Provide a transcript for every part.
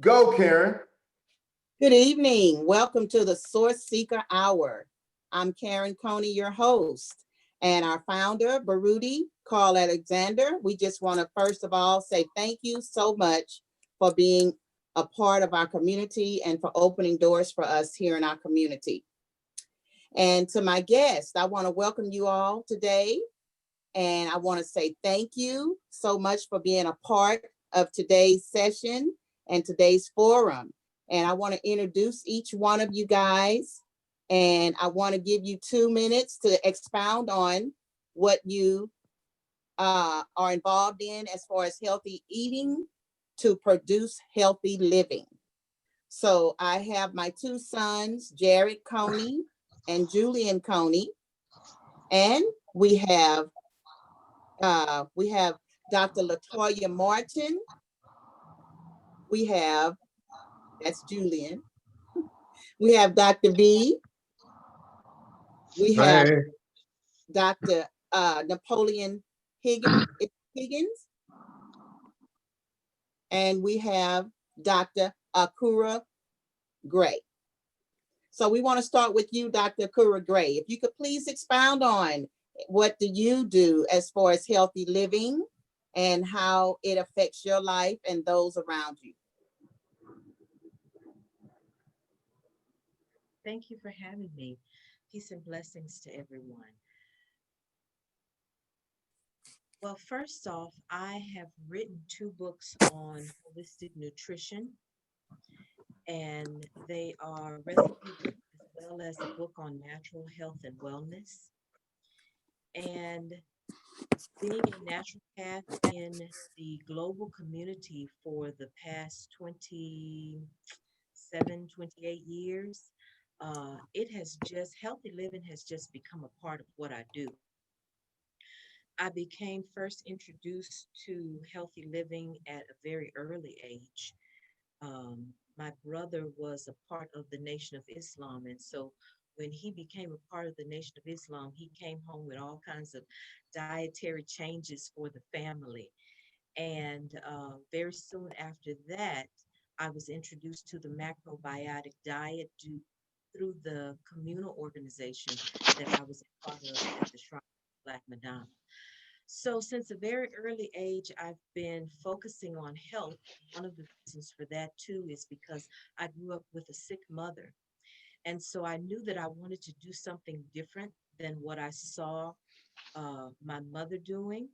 Go, Karen. Good evening. Welcome to the Sourceseeker Hour. I'm Karen Coney, your host, and our founder, Baruti Carl Alexander. We just want to first of all say thank you so much for being a part of our community and for opening doors for us here in our community. And to my guests, I want to welcome you all today. And I want to say thank you so much for being a part of today's session and today's forum. And I want to introduce each one of you guys. And I want to give you 2 minutes to expound on what you are involved in as far as healthy eating to produce healthy living. So I have my 2 sons, Jarrett Coney and Julion Coney. And we have Dr.Latoya Martin. We have, that's Julian. We have Dr. V. We have Dr. Napoleon Higgins. And we have Dr. Akua Gray. So we want to start with you, Dr. Akua Gray. If you could please expound on what do you do as far as healthy living and how it affects your life and those around you. Thank you for having me. Peace and blessings to everyone. Well, first off, I have written 2 books on holistic nutrition, and they are recipe books as well as a book on natural health and wellness. And being a naturopath in the global community for the past 27, 28 years, healthy living has just become a part of what I do. I became first introduced to healthy living at a very early age. My brother was a part of the Nation of Islam, and so when he became a part of the Nation of Islam, he came home with all kinds of dietary changes for the family. And very soon after that, I was introduced to the macrobiotic diet through the communal organization that I was a part of at the Shrine of Black Madonna. So since a very early age, I've been focusing on health. One of the reasons for that too is because I grew up with a sick mother. And so I knew that I wanted to do something different than what I saw my mother doing.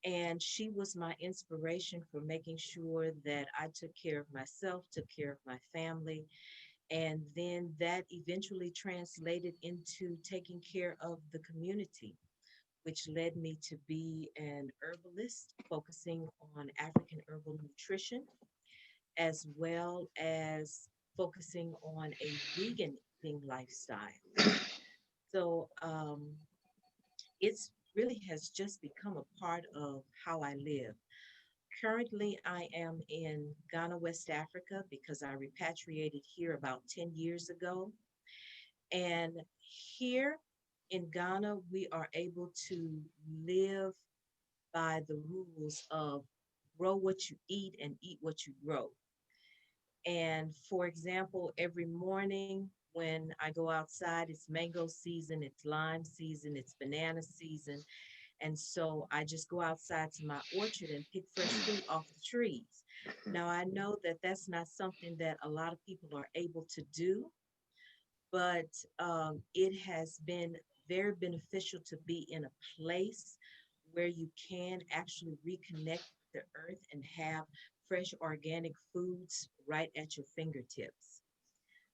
And she was my inspiration for making sure that I took care of myself, took care of my family. And then that eventually translated into taking care of the community, which led me to be an herbalist focusing on African herbal nutrition, as well as focusing on a vegan eating lifestyle. So it's really has just become a part of how I live. Currently, I am in Ghana, West Africa, because I repatriated here about 10 years ago. And here in Ghana, we are able to live by the rules of grow what you eat and eat what you grow. And for example, every morning when I go outside, it's mango season, it's lime season, it's banana season. And so I just go outside to my orchard and pick fresh fruit off the trees. Now, I know that that's not something that a lot of people are able to do, but it has been very beneficial to be in a place where you can actually reconnect with the earth and have fresh organic foods right at your fingertips.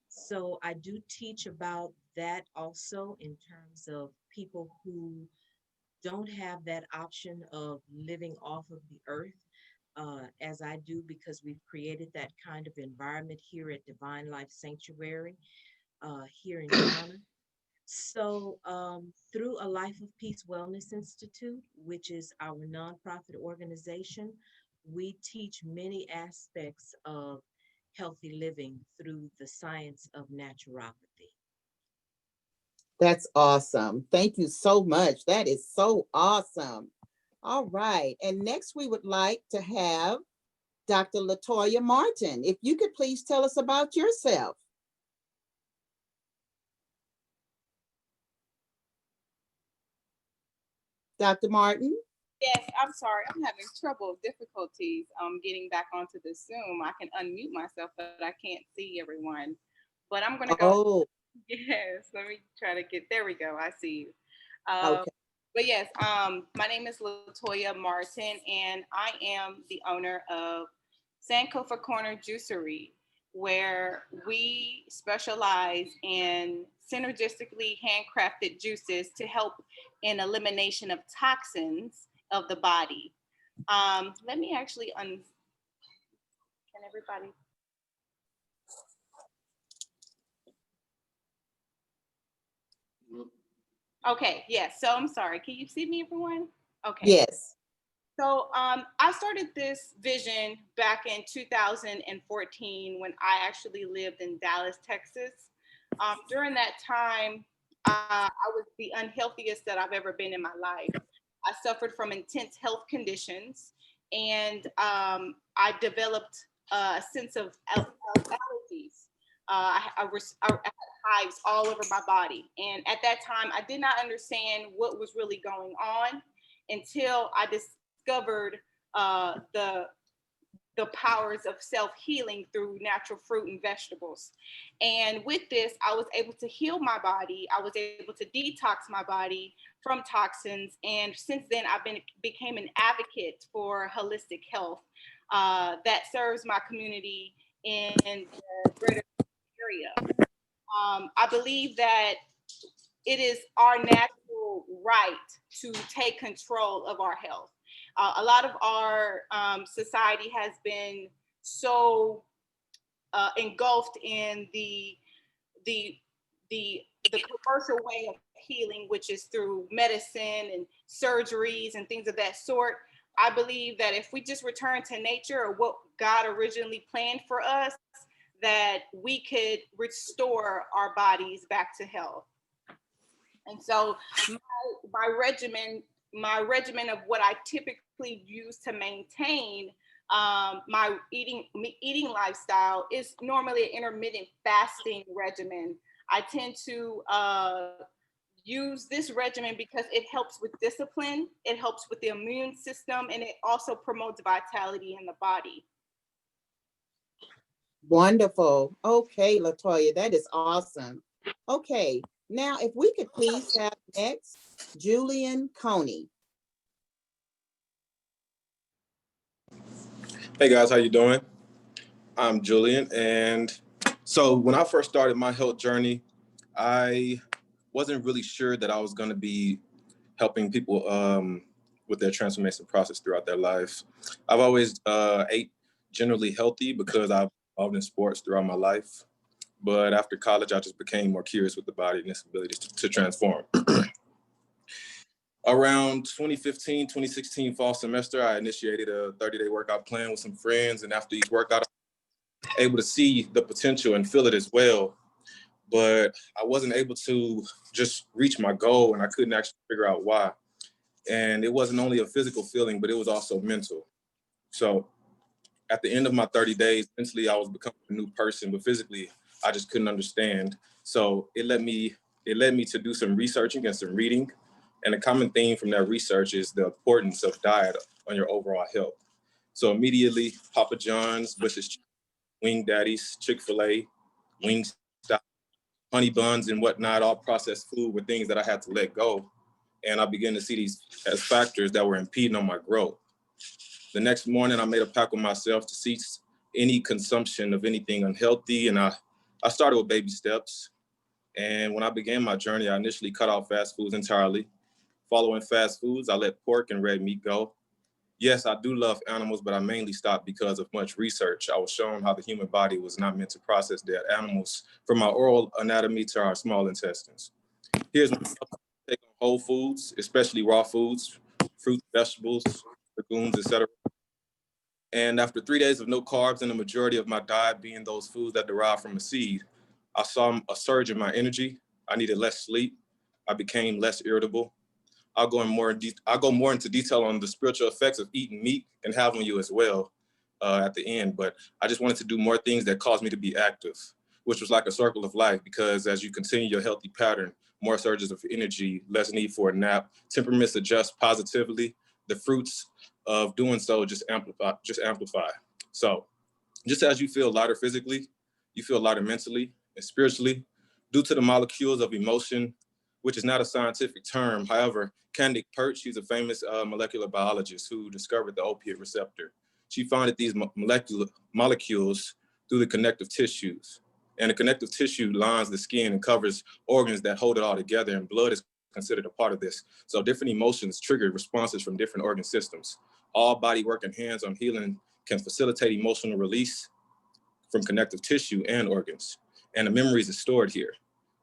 So I do teach about that also in terms of people who don't have that option of living off of the earth, as I do, because we've created that kind of environment here at Divine Life Sanctuary here in Ghana. So, through a Life of Peace Wellness Institute, which is our nonprofit organization, we teach many aspects of healthy living through the science of naturopathy. That's awesome. Thank you so much. That is so awesome. All right. And next we would like to have Dr. Latoya Martin, if you could please tell us about yourself. Dr. Martin? Yes, I'm sorry. I'm having difficulties getting back onto the Zoom. I can unmute myself, but I can't see everyone. But I'm going to go. Oh, Yes, let me try to get, there we go. I see you. okay. But yes, my name is Latoya Martin, and I am the owner of Sankofa Corner Juicery, where we specialize in synergistically handcrafted juices to help in elimination of toxins of the body. Let me actually can everybody? Okay, yes. So I'm sorry. Can you see me, everyone? Okay. Yes. So I started this vision back in 2014 when I actually lived in Dallas, Texas. During that time, I was the unhealthiest that I've ever been in my life. I suffered from intense health conditions, and I developed a sense of allergies. I had hives all over my body. And at that time, I did not understand what was really going on until I discovered the powers of self-healing through natural fruit and vegetables. And with this, I was able to heal my body. I was able to detox my body from toxins. And since then, became an advocate for holistic health that serves my community in the greater area. I believe that it is our natural right to take control of our health. A lot of our society has been so engulfed in the commercial way of healing, which is through medicine and surgeries and things of that sort. I believe that if we just return to nature or what God originally planned for us, that we could restore our bodies back to health. And so my regimen of what I typically use to maintain my eating lifestyle is normally an intermittent fasting regimen. I tend to use this regimen because it helps with discipline, it helps with the immune system, and it also promotes vitality in the body. Wonderful. Okay, Latoya, that is awesome. Okay, now if we could please have next Julion Coney. Hey guys, how you doing? I'm Julian, and so when I first started my health journey, I wasn't really sure that I was going to be helping people with their transformation process throughout their life. I've always ate generally healthy because I've involved in sports throughout my life, but after college, I just became more curious with the body and its ability to transform. Around 2015, 2016 fall semester, I initiated a 30-day workout plan with some friends, and after each workout, I was able to see the potential and feel it as well. But I wasn't able to just reach my goal, and I couldn't actually figure out why. And it wasn't only a physical feeling, but it was also mental. So at the end of my 30 days, mentally, I was becoming a new person, but physically, I just couldn't understand. So it led me to do some researching and some reading. And a common theme from that research is the importance of diet on your overall health. So immediately, Papa John's, Bush's, Wing Daddies, Chick-fil-A, Wingstop, honey buns and whatnot, all processed food were things that I had to let go. And I began to see these as factors that were impeding on my growth. The next morning, I made a pact with myself to cease any consumption of anything unhealthy. And I started with baby steps. And when I began my journey, I initially cut off fast foods entirely. Following fast foods, I let pork and red meat go. Yes, I do love animals, but I mainly stopped because of much research. I was shown how the human body was not meant to process dead animals, from our oral anatomy to our small intestines. Here's when I take on whole foods, especially raw foods, fruits, vegetables, legumes, etc. And after 3 days of no carbs and the majority of my diet being those foods that derive from a seed, I saw a surge in my energy. I needed less sleep. I became less irritable. I'll go more into detail on the spiritual effects of eating meat and have on you as well. at the end, but I just wanted to do more things that caused me to be active, which was like a circle of life, because as you continue your healthy pattern, more surges of energy, less need for a nap, temperaments adjust positively, the fruits of doing so just amplify. So just as you feel lighter physically, you feel lighter mentally and spiritually due to the molecules of emotion, which is not a scientific term. However, Candice Pert, she's a famous molecular biologist who discovered the opiate receptor. She found that these molecules through the connective tissues. And the connective tissue lines the skin and covers organs that hold it all together, and blood is considered a part of this. So different emotions trigger responses from different organ systems. All body work and hands-on healing can facilitate emotional release from connective tissue and organs. And the memories are stored here.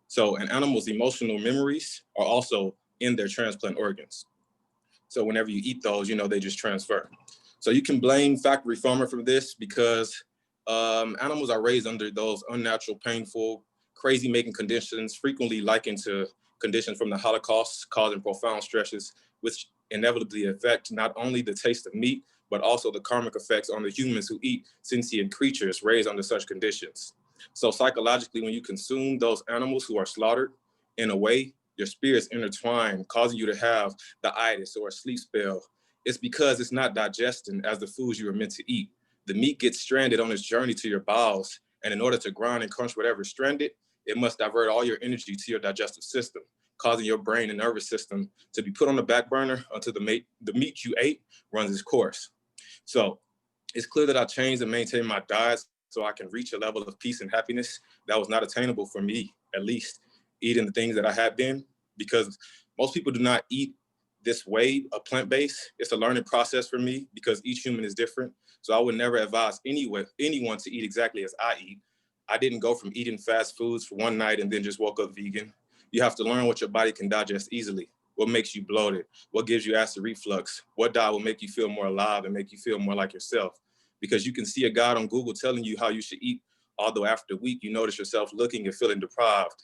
So an animal's emotional memories are also in their transplant organs. So whenever you eat those, they just transfer. So you can blame factory farming for this, because animals are raised under those unnatural, painful, crazy-making conditions, frequently likened to conditions from the Holocaust, causing profound stresses, which inevitably affect not only the taste of meat, but also the karmic effects on the humans who eat sentient creatures raised under such conditions. So psychologically, when you consume those animals who are slaughtered, in a way, your spirits intertwine, causing you to have the itis or a sleep spell. It's because it's not digesting as the foods you were meant to eat. The meat gets stranded on its journey to your bowels, and in order to grind and crunch whatever is stranded, it must divert all your energy to your digestive system, causing your brain and nervous system to be put on the back burner until the meat you ate runs its course. So it's clear that I changed and maintained my diet so I can reach a level of peace and happiness that was not attainable for me, at least, eating the things that I had been, because most people do not eat this way, a plant-based. It's a learning process for me because each human is different. So I would never advise anyone to eat exactly as I eat. I didn't go from eating fast foods for one night and then just woke up vegan. You have to learn what your body can digest easily, what makes you bloated, what gives you acid reflux, what diet will make you feel more alive and make you feel more like yourself. Because you can see a guide on Google telling you how you should eat, although after a week you notice yourself looking and feeling deprived.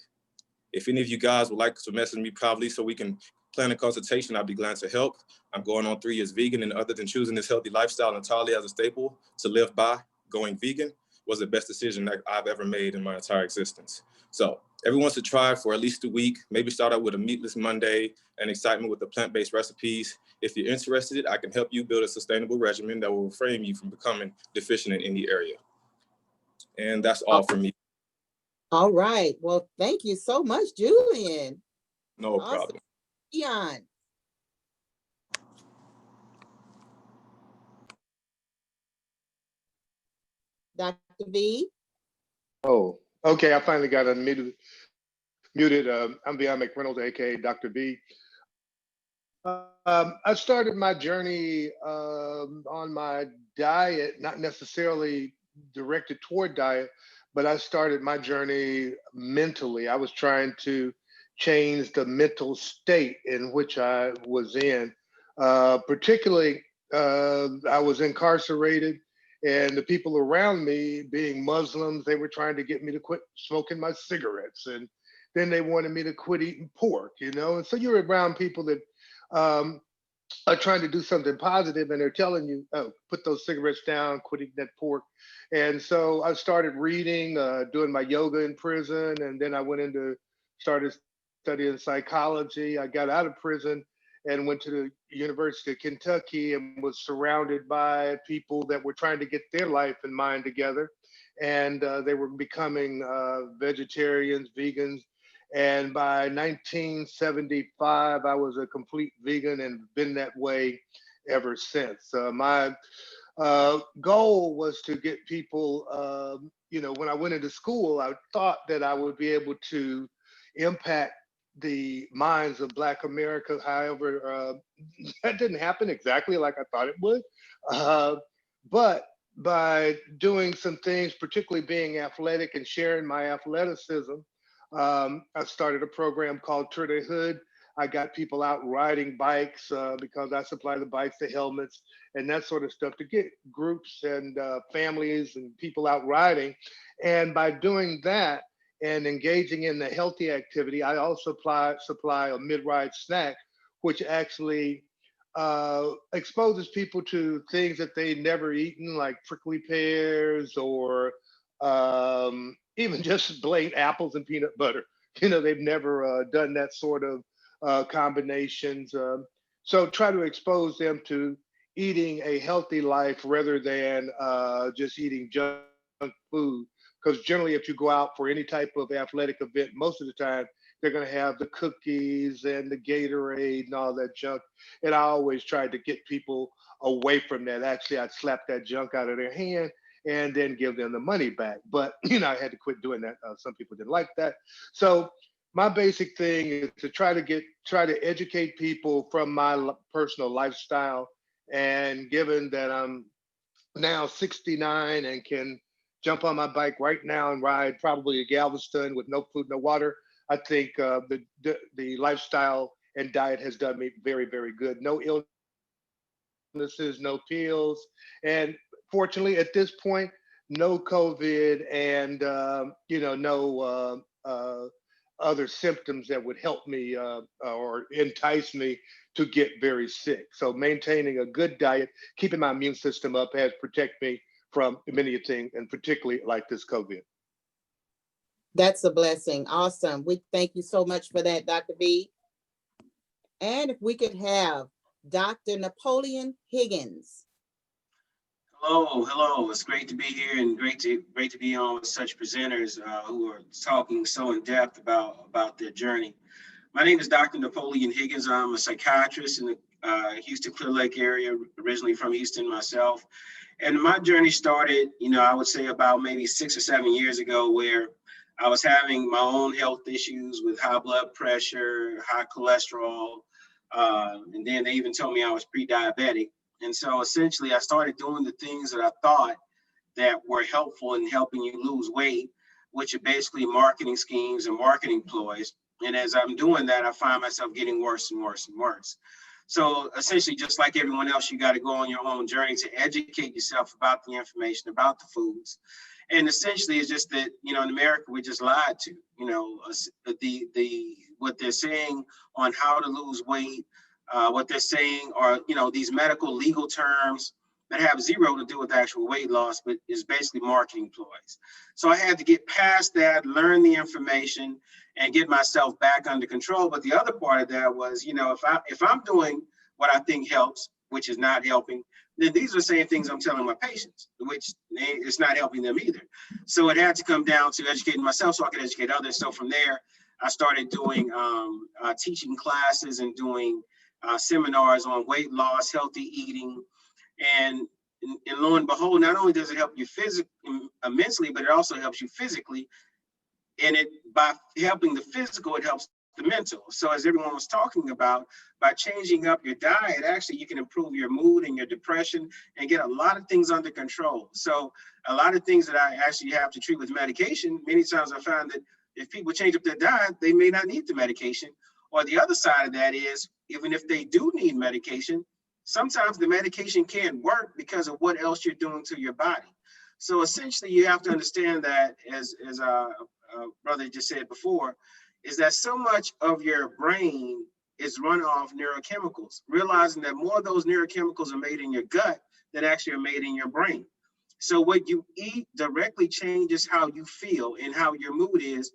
If any of you guys would like to message me privately so we can plan a consultation, I'd be glad to help. I'm going on 3 years vegan, and other than choosing this healthy lifestyle entirely as a staple to live by, going vegan was the best decision that I've ever made in my entire existence. So everyone should try it for at least a week. Maybe start out with a meatless Monday and excitement with the plant-based recipes. If you're interested, I can help you build a sustainable regimen that will refrain you from becoming deficient in any area. And that's all for me. All right. Well, thank you so much, Julian. No problem. Veon. Dr. V. Oh, okay. I finally got unmuted. I'm Veon McReynolds, aka Dr. V. I started my journey on my diet, not necessarily directed toward diet, but I started my journey mentally. I was trying to change the mental state in which I was in. Particularly, I was incarcerated, and the people around me, being Muslims, they were trying to get me to quit smoking my cigarettes, and then they wanted me to quit eating pork, And so you're around people that are trying to do something positive, and they're telling you, oh, put those cigarettes down, quit eating that pork. And so I started reading, doing my yoga in prison, and then I started studying psychology. I got out of prison and went to the University of Kentucky and was surrounded by people that were trying to get their life and mind together. And they were becoming vegetarians, vegans. And by 1975, I was a complete vegan and been that way ever since. My goal was to get people, when I went into school, I thought that I would be able to impact the minds of Black America. However, that didn't happen exactly like I thought it would. But by doing some things, particularly being athletic and sharing my athleticism, I started a program called Tour de Hood. I got people out riding bikes because I supply the bikes, the helmets, and that sort of stuff to get groups and families and people out riding. And by doing that and engaging in the healthy activity, I also supply a mid-ride snack, which actually exposes people to things that they never eaten, like prickly pears or even just plain apples and peanut butter. You know, they've never done that sort of combinations. So try to expose them to eating a healthy life rather than just eating junk food. Because generally, if you go out for any type of athletic event, most of the time they're going to have the cookies and the Gatorade and all that junk. And I always tried to get people away from that. Actually, I'd slap that junk out of their hand and then give them the money back. But you know, I had to quit doing that. Some people didn't like that. So my basic thing is to try to educate people from my personal lifestyle. And given that I'm now 69 and can jump on my bike right now and ride probably to Galveston with no food, no water, I think the lifestyle and diet has done me very, very good. No illnesses, no pills, and fortunately at this point, no COVID and you know, no other symptoms that would help me or entice me to get very sick. So maintaining a good diet, keeping my immune system up has protect me from many things, and particularly like this COVID. That's a blessing. Awesome. We thank you so much for that, Dr. B. And if we could have Dr. Napoleon Higgins. Hello. It's great to be here and great to be on with such presenters who are talking so in depth about their journey. My name is Dr. Napoleon Higgins. I'm a psychiatrist in the Houston Clear Lake area, originally from Houston myself. And my journey started, you know, I would say about maybe 6 or 7 years ago, where I was having my own health issues with high blood pressure, high cholesterol, and then they even told me I was pre-diabetic. And so essentially I started doing the things that I thought that were helpful in helping you lose weight, which are basically marketing schemes and marketing ploys. And as I'm doing that, I find myself getting worse and worse and worse. So essentially, just like everyone else, you got to go on your own journey to educate yourself about the information, about the foods. And essentially, it's just that, you know, in America, we're just lied to. You know, what they're saying on how to lose weight, what they're saying are, you know, these medical legal terms that have zero to do with actual weight loss, but is basically marketing ploys. So I had to get past that, learn the information, and get myself back under control. But the other part of that was, you know, if I'm doing what I think helps, which is not helping, then these are the same things I'm telling my patients, which it's not helping them either. So it had to come down to educating myself so I could educate others. So from there, I started doing teaching classes and doing seminars on weight loss, healthy eating. And lo and behold, not only does it help you mentally, but it also helps you physically. And by helping the physical, it helps the mental. So as everyone was talking about, by changing up your diet, actually you can improve your mood and your depression and get a lot of things under control. So a lot of things that I actually have to treat with medication, many times I found that if people change up their diet, they may not need the medication. Or the other side of that is, even if they do need medication, sometimes the medication can't work because of what else you're doing to your body. So essentially, you have to understand that, as brother just said before, is that so much of your brain is run off neurochemicals, realizing that more of those neurochemicals are made in your gut than actually are made in your brain. So what you eat directly changes how you feel and how your mood is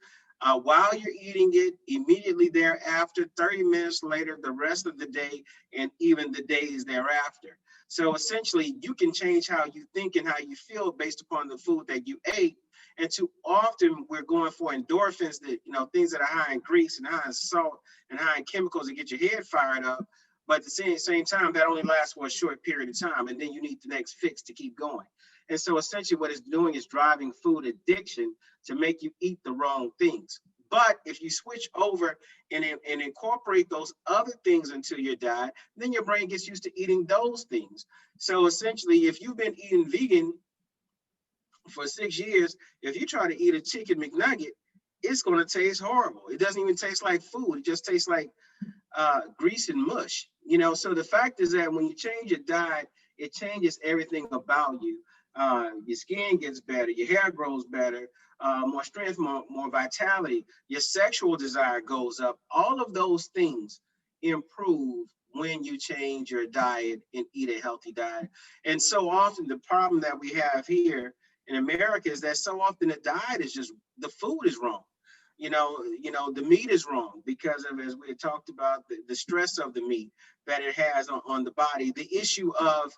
while you're eating it, immediately thereafter, 30 minutes later, the rest of the day, and even the days thereafter. So essentially, you can change how you think and how you feel based upon the food that you ate. And too often we're going for endorphins, that, you know, things that are high in grease and high in salt and high in chemicals that get your head fired up. But at the same time, that only lasts for a short period of time. And then you need the next fix to keep going. And so essentially what it's doing is driving food addiction to make you eat the wrong things. But if you switch over and incorporate those other things into your diet, then your brain gets used to eating those things. So essentially, if you've been eating vegan for 6 years, if you try to eat a chicken McNugget, it's going to taste horrible. It doesn't even taste like food. It just tastes like grease and mush. You know, so the fact is that when you change your diet, it changes everything about you. Your skin gets better, your hair grows better, more strength, more vitality, your sexual desire goes up. All of those things improve when you change your diet and eat a healthy diet. And so often the problem that we have here in America is that so often the diet is just, the food is wrong. The meat is wrong because of, as we had talked about, the stress of the meat that it has on the body. The issue of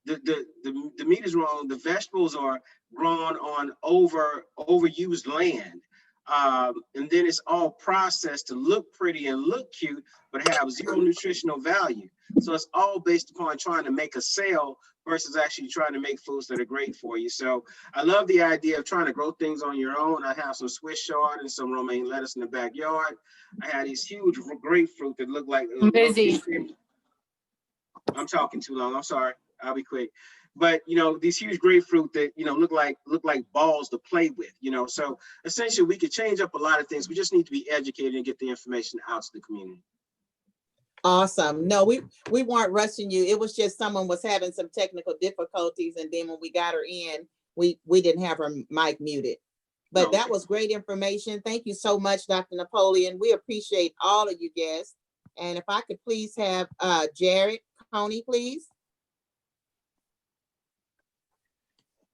the meat is wrong. The vegetables are grown on overused land. And then it's all processed to look pretty and look cute, but have zero nutritional value. So it's all based upon trying to make a sale versus actually trying to make foods that are great for you. So I love the idea of trying to grow things on your own. I have some Swiss chard and some romaine lettuce in the backyard. I had these huge grapefruit that look like— Busy. I'm talking too long. I'm sorry. I'll be quick. But these huge grapefruit that look like balls to play with. So essentially, we could change up a lot of things. We just need to be educated and get the information out to the community. Awesome. No, we weren't rushing you. It was just someone was having some technical difficulties, and then when we got her in, we didn't have her mic muted. But Okay. That was great information. Thank you so much, Dr. Napoleon. We appreciate all of you guests. And if I could please have Jarrett Coney, please.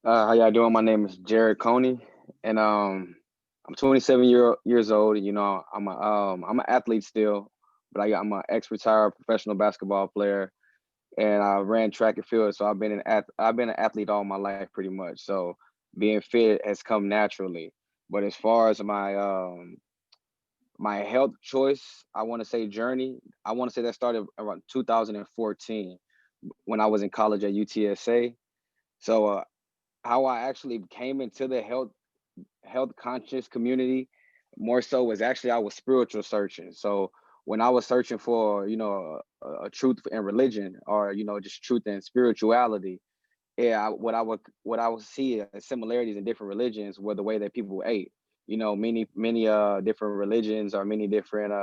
How y'all doing? My name is Jarrett Coney, and I'm 27 years old. I'm an athlete still, but I'm an ex-retired professional basketball player, and I ran track and field. So I've been an athlete all my life pretty much. So being fit has come naturally. But as far as my my health choice, I want to say journey. I want to say that started around 2014 when I was in college at UTSA. So how I actually came into the health conscious community more so was actually I was spiritual searching. So when I was searching for a truth in religion, or just truth in spirituality, what I would see as similarities in different religions were the way that people ate. Many different religions, or many different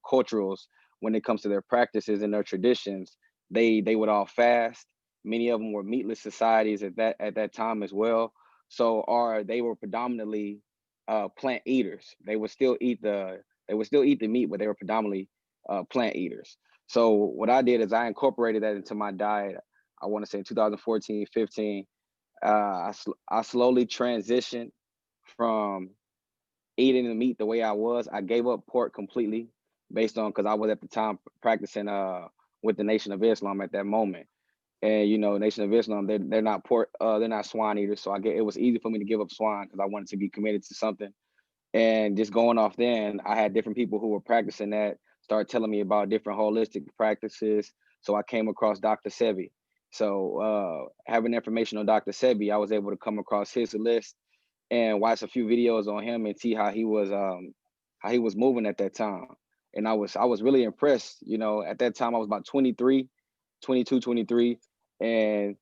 cultures, when it comes to their practices and their traditions, they would all fast. Many of them were meatless societies at that time as well. So, they were predominantly plant eaters. They would still eat the meat, but they were predominantly plant eaters. So what I did is I incorporated that into my diet. I want to say in 2014, 15. I slowly transitioned from eating the meat the way I was. I gave up pork completely because I was at the time practicing with the Nation of Islam at that moment. And Nation of Islam, they're not pork, they're not swine eaters. So it was easy for me to give up swine because I wanted to be committed to something. And just going off then, I had different people who were practicing that start telling me about different holistic practices. So I came across Dr. Sebi. So having information on Dr. Sebi, I was able to come across his list and watch a few videos on him and see how he was moving at that time. And I was really impressed. At that time I was about 22, 23, and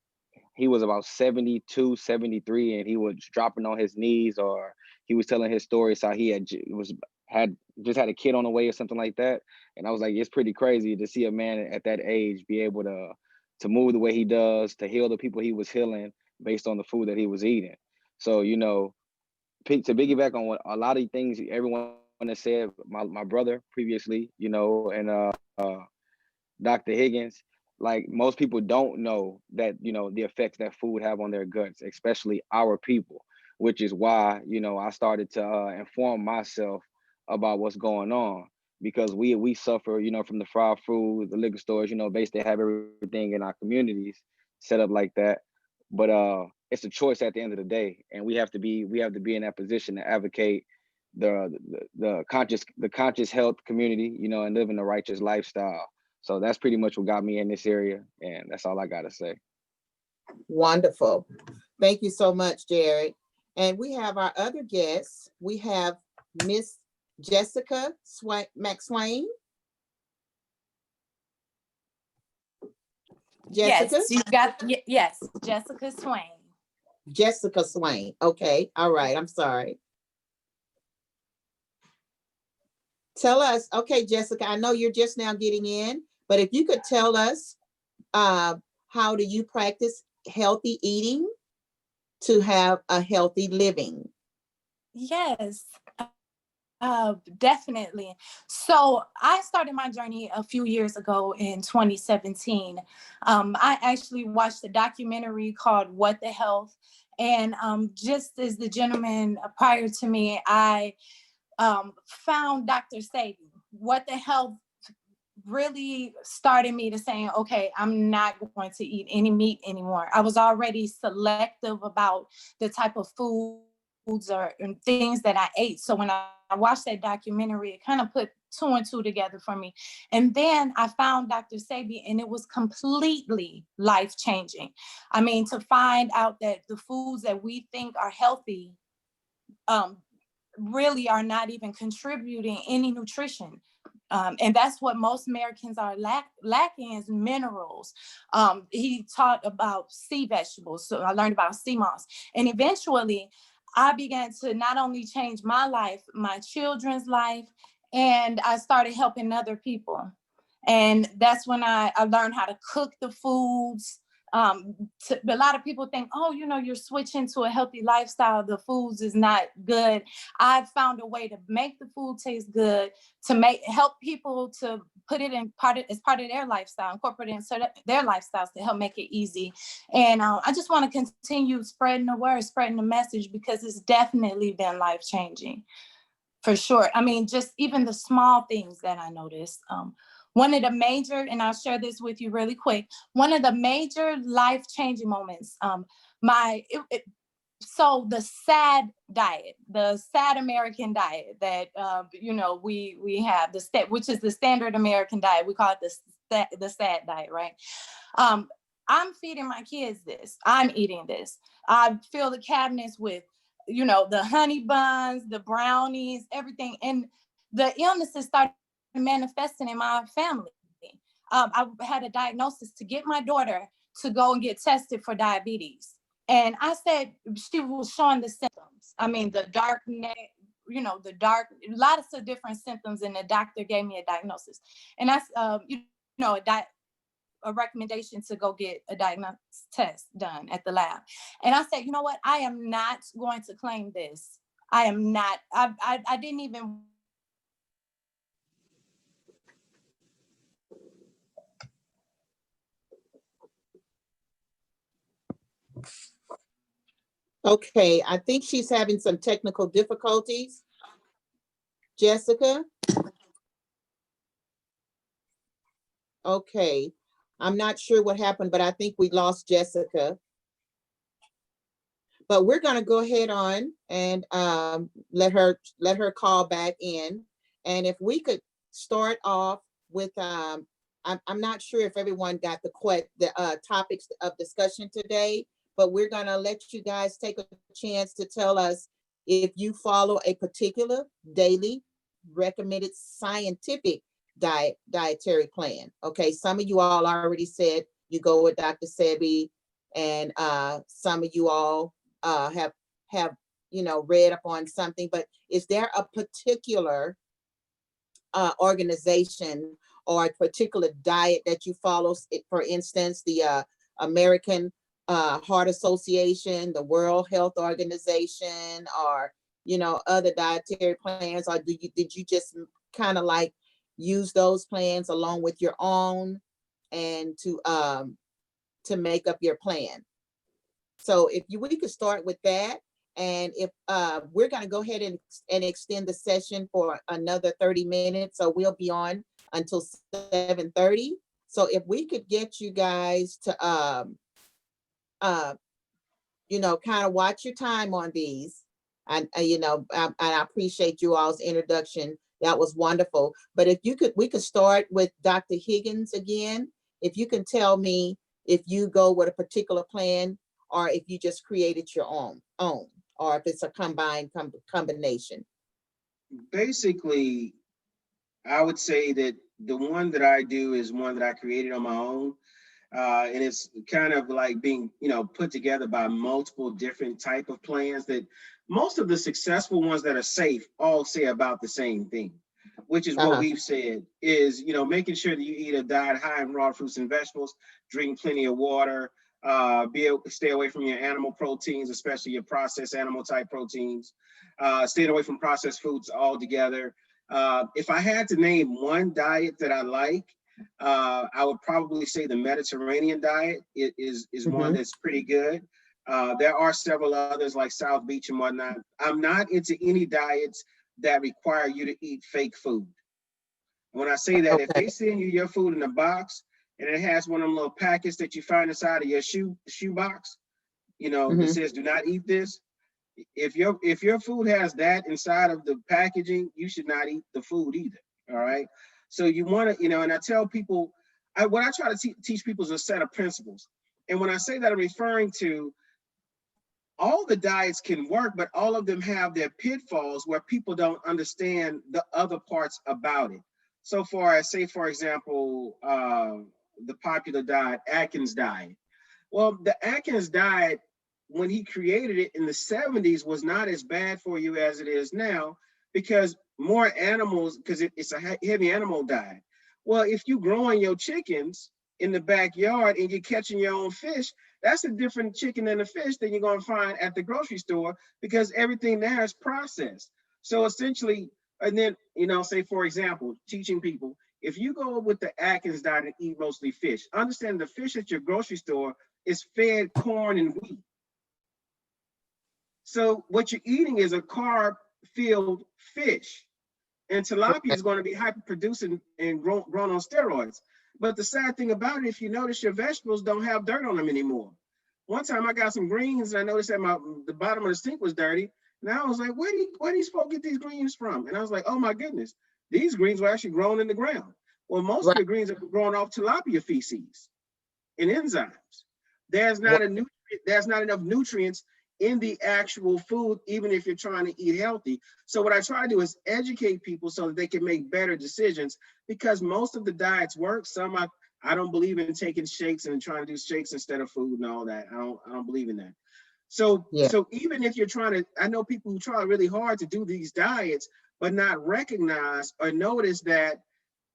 he was about 72, 73, and he was dropping on his knees, or he was telling his stories how he had just had a kid on the way or something like that. And I was like, it's pretty crazy to see a man at that age be able to move the way he does, to heal the people he was healing based on the food that he was eating. So, to piggyback on what a lot of things everyone has said, my brother previously, and Dr. Higgins, like most people don't know that, the effects that food have on their guts, especially our people, which is why, I started to inform myself about what's going on, because we suffer, from the fried food, the liquor stores, basically have everything in our communities set up like that. But it's a choice at the end of the day, and we have to be in that position to advocate the conscious health community, and living a righteous lifestyle. So that's pretty much what got me in this area, and that's all I gotta say. Wonderful. Thank you so much, Jared. And we have our other guests. We have Miss Jessica McSwain. Jessica? Yes, you've got, yes, Jessica Swain. Jessica Swain. Okay. All right. I'm sorry. Tell us, okay, Jessica, I know you're just now getting in, but if you could tell us, how do you practice healthy eating to have a healthy living? Yes. Definitely. So I started my journey a few years ago in 2017. I actually watched a documentary called What the Health. And just as the gentleman prior to me, I found Dr. Sebi. What the Health really started me to saying, okay, I'm not going to eat any meat anymore. I was already selective about the type of foods and things that I ate. So when I watched that documentary, it kind of put 2 and 2 together for me. And then I found Dr. Sebi, and it was completely life-changing. I mean, to find out that the foods that we think are healthy really are not even contributing any nutrition. And that's what most Americans are lacking is minerals. He taught about sea vegetables. So I learned about sea moss. And eventually I began to not only change my life, my children's life, and I started helping other people. And that's when I learned how to cook the foods. A lot of people think, oh, you're switching to a healthy lifestyle, the foods is not good. I've found a way to make the food taste good, to help people to put it in as part of their lifestyle, incorporate it into their lifestyles to help make it easy. And I just want to continue spreading the word, spreading the message, because it's definitely been life-changing, for sure. I mean, just even the small things that I noticed. One of the major, and I'll share this with you really quick, one of the major life-changing moments, so the SAD diet, the SAD American diet that, we have, which is the standard American diet. We call it the SAD diet, right? I'm feeding my kids this. I'm eating this. I fill the cabinets with, the honey buns, the brownies, everything. And the illnesses started manifesting in my family. I had a diagnosis to get my daughter to go and get tested for diabetes. And I said, she was showing the symptoms. I mean, the dark neck, lots of different symptoms. And the doctor gave me a diagnosis. And that's, a recommendation to go get a diagnostic test done at the lab. And I said, you know what? I am not going to claim this. I am not. I didn't even. Okay, I think she's having some technical difficulties. Jessica? Okay, I'm not sure what happened, but I think we lost Jessica. But we're going to go ahead on and let her call back in. And if we could start off with, I'm not sure if everyone got the topics of discussion today, but we're going to let you guys take a chance to tell us if you follow a particular daily recommended scientific dietary plan. Okay, some of you all already said you go with Dr. Sebi, and some of you all have read up on something, but is there a particular organization or a particular diet that you follow? For instance, the American Heart Association, the World Health Organization, or other dietary plans, or did you just kind of like use those plans along with your own and to make up your plan? So if we could start with that, and if we're going to go ahead and extend the session for another 30 minutes, so we'll be on until 7:30. So if we could get you guys to kind of watch your time on these, and I appreciate you all's introduction. That was wonderful. But if we could start with Dr. Higgins again. If you can tell me if you go with a particular plan, or if you just created your own, or if it's a combination. Basically, I would say that the one that I do is one that I created on my own. And it's kind of like being, put together by multiple different type of plans that most of the successful ones that are safe all say about the same thing, which is what we've said is, making sure that you eat a diet high in raw fruits and vegetables, drink plenty of water, Stay away from your animal proteins, especially your processed animal type proteins. Staying away from processed foods altogether. If I had to name one diet that I like, I would probably say the Mediterranean diet is one that's pretty good. There are several others like South Beach and whatnot. I'm not into any diets that require you to eat fake food. When I say that, if they send you your food in a box and it has one of them little packets that you find inside of your shoe box, you know, that says do not eat this. If your food has that inside of the packaging, you should not eat the food either. All right. So you want to, you know, and I tell people, what I try to teach people is a set of principles. And when I say that, I'm referring to all the diets can work, but all of them have their pitfalls where people don't understand the other parts about it. So far as, say, for example, the popular diet, Atkins diet. Well, the Atkins diet, when he created it in the 70s, was not as bad for you as it is now, because more animals, because it's a heavy animal diet. Well, if you growing your chickens in the backyard and you're catching your own fish, that's a different chicken and a fish than you're going to find at the grocery store, because everything there is processed. So essentially, and then, you know, say, for example, teaching people, if you go with the Atkins diet and eat mostly fish, understand the fish at your grocery store is fed corn and wheat. So what you're eating is a carb-filled fish. And tilapia is going to be hyper-producing and grown on steroids. But the sad thing about it, if you notice, your vegetables don't have dirt on them anymore. One time I got some greens and I noticed that the bottom of the sink was dirty. And I was like, where do these folks get these greens from? And I was like, oh my goodness, these greens were actually grown in the ground. Well, most of the greens are growing off tilapia feces and enzymes. There's not enough nutrients in the actual food, even if you're trying to eat healthy. So what I try to do is educate people so that they can make better decisions, because most of the diets work. Some I don't believe in taking shakes and trying to do shakes instead of food and all that. I don't believe in that. So so even if you're trying to, I know people who try really hard to do these diets, but not recognize or notice that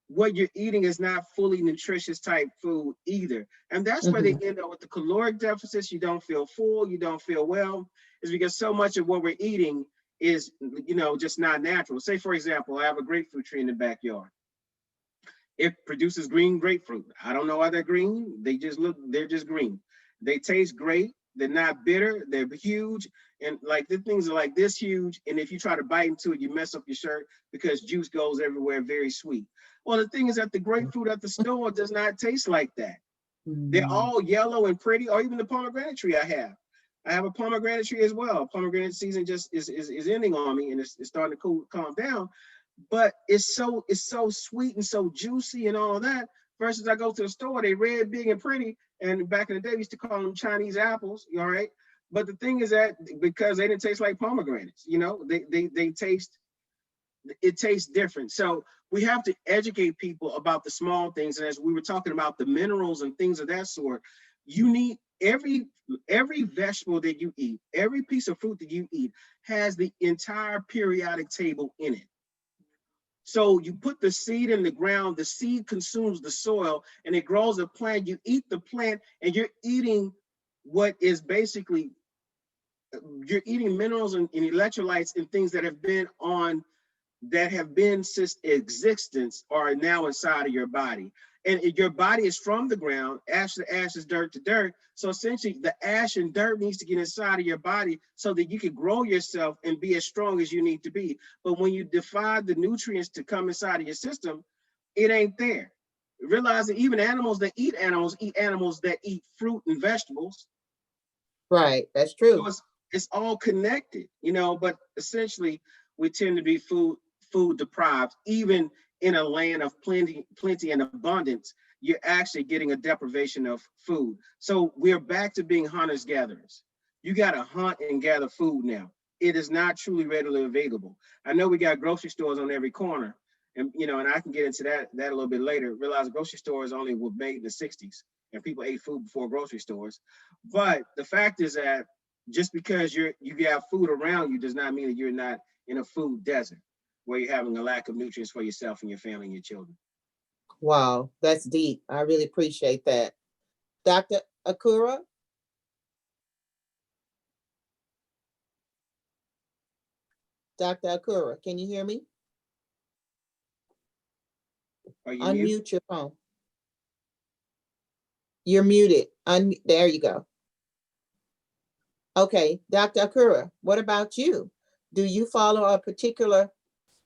what you're eating is not fully nutritious type food either. And that's where they end up with the caloric deficits. You don't feel full, you don't feel well, is because so much of what we're eating is, you know, just not natural. Say, for example, I have a grapefruit tree in the backyard. It produces green grapefruit. I don't know why they're green. They're just green. They taste great. They're not bitter. They're huge. And like the things are like this huge. And if you try to bite into it, you mess up your shirt because juice goes everywhere, very sweet. Well, the thing is that the grapefruit at the store does not taste like that. They're all yellow and pretty, or even the pomegranate tree I have. I have a pomegranate tree as well. Pomegranate season just is ending on me, and it's starting to calm down. But it's so sweet and so juicy and all of that. Versus I go to the store, they red, big, and pretty. And back in the day, we used to call them Chinese apples, all right? But the thing is that because they didn't taste like pomegranates, you know, they taste, it tastes different. So we have to educate people about the small things. And as we were talking about the minerals and things of that sort, you need every vegetable that you eat, every piece of fruit that you eat has the entire periodic table in it. So you put the seed in the ground, the seed consumes the soil and it grows a plant. You eat the plant and you're eating what is basically, you're eating minerals and electrolytes and things that have been since existence are now inside of your body. And your body is from the ground, ash to ashes, dirt to dirt. So essentially the ash and dirt needs to get inside of your body so that you can grow yourself and be as strong as you need to be. But when you defy the nutrients to come inside of your system, it ain't there. Realize that even animals that eat animals that eat fruit and vegetables. Right, that's true. So it's all connected, you know, but essentially we tend to be food deprived. Even in a land of plenty and abundance, you're actually getting a deprivation of food. So we're back to being hunters gatherers. You got to hunt and gather food now. It is not truly readily available. I know we got grocery stores on every corner, and you know, and I can get into that a little bit later. Realize grocery stores only were made in the 60s, and people ate food before grocery stores. But the fact is that just because you have food around you does not mean that you're not in a food desert where you're having a lack of nutrients for yourself and your family and your children. Wow, that's deep. I really appreciate that. Dr. Akua, Dr. Akua, can you hear me? Are you mute? Unmute your phone. You're muted. There you go. Okay, Dr. Akua, what about you? Do you follow a particular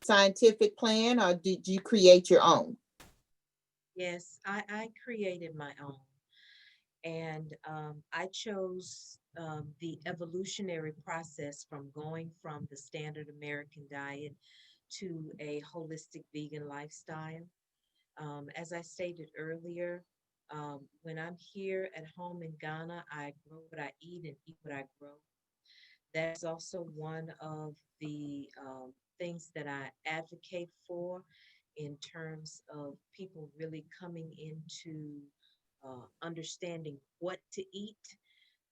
scientific plan or did you create your own? Yes, I created my own. And I chose the evolutionary process from going from the standard American diet to a holistic vegan lifestyle. As I stated earlier, when I'm here at home in Ghana, I grow what I eat and eat what I grow. That's also one of the things that I advocate for in terms of people really coming into understanding what to eat.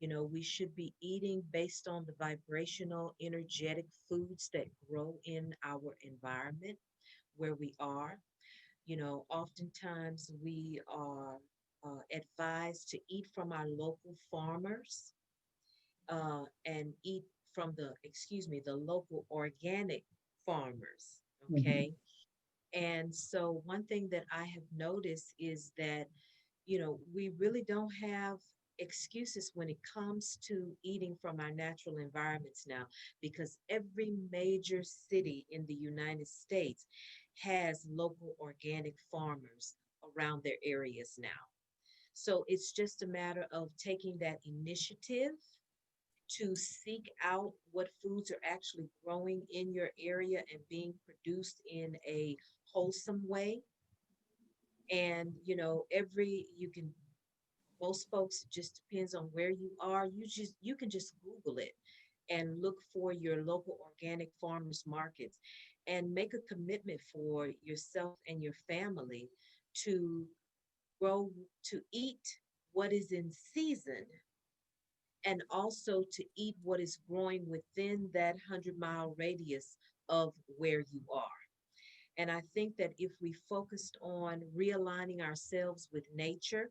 You know, we should be eating based on the vibrational, energetic foods that grow in our environment where we are. You know, oftentimes we are advised to eat from our local farmers and eat from the local organic farmers. Okay. And so, one thing that I have noticed is that, you know, we really don't have excuses when it comes to eating from our natural environments now, because every major city in the United States has local organic farmers around their areas now. So, it's just a matter of taking that initiative to seek out what foods are actually growing in your area and being produced in a wholesome way. And, you know, you can, most folks, it just depends on where you are. You can just Google it and look for your local organic farmers markets and make a commitment for yourself and your family to grow, to eat what is in season and also to eat what is growing within that 100-mile radius of where you are. And I think that if we focused on realigning ourselves with nature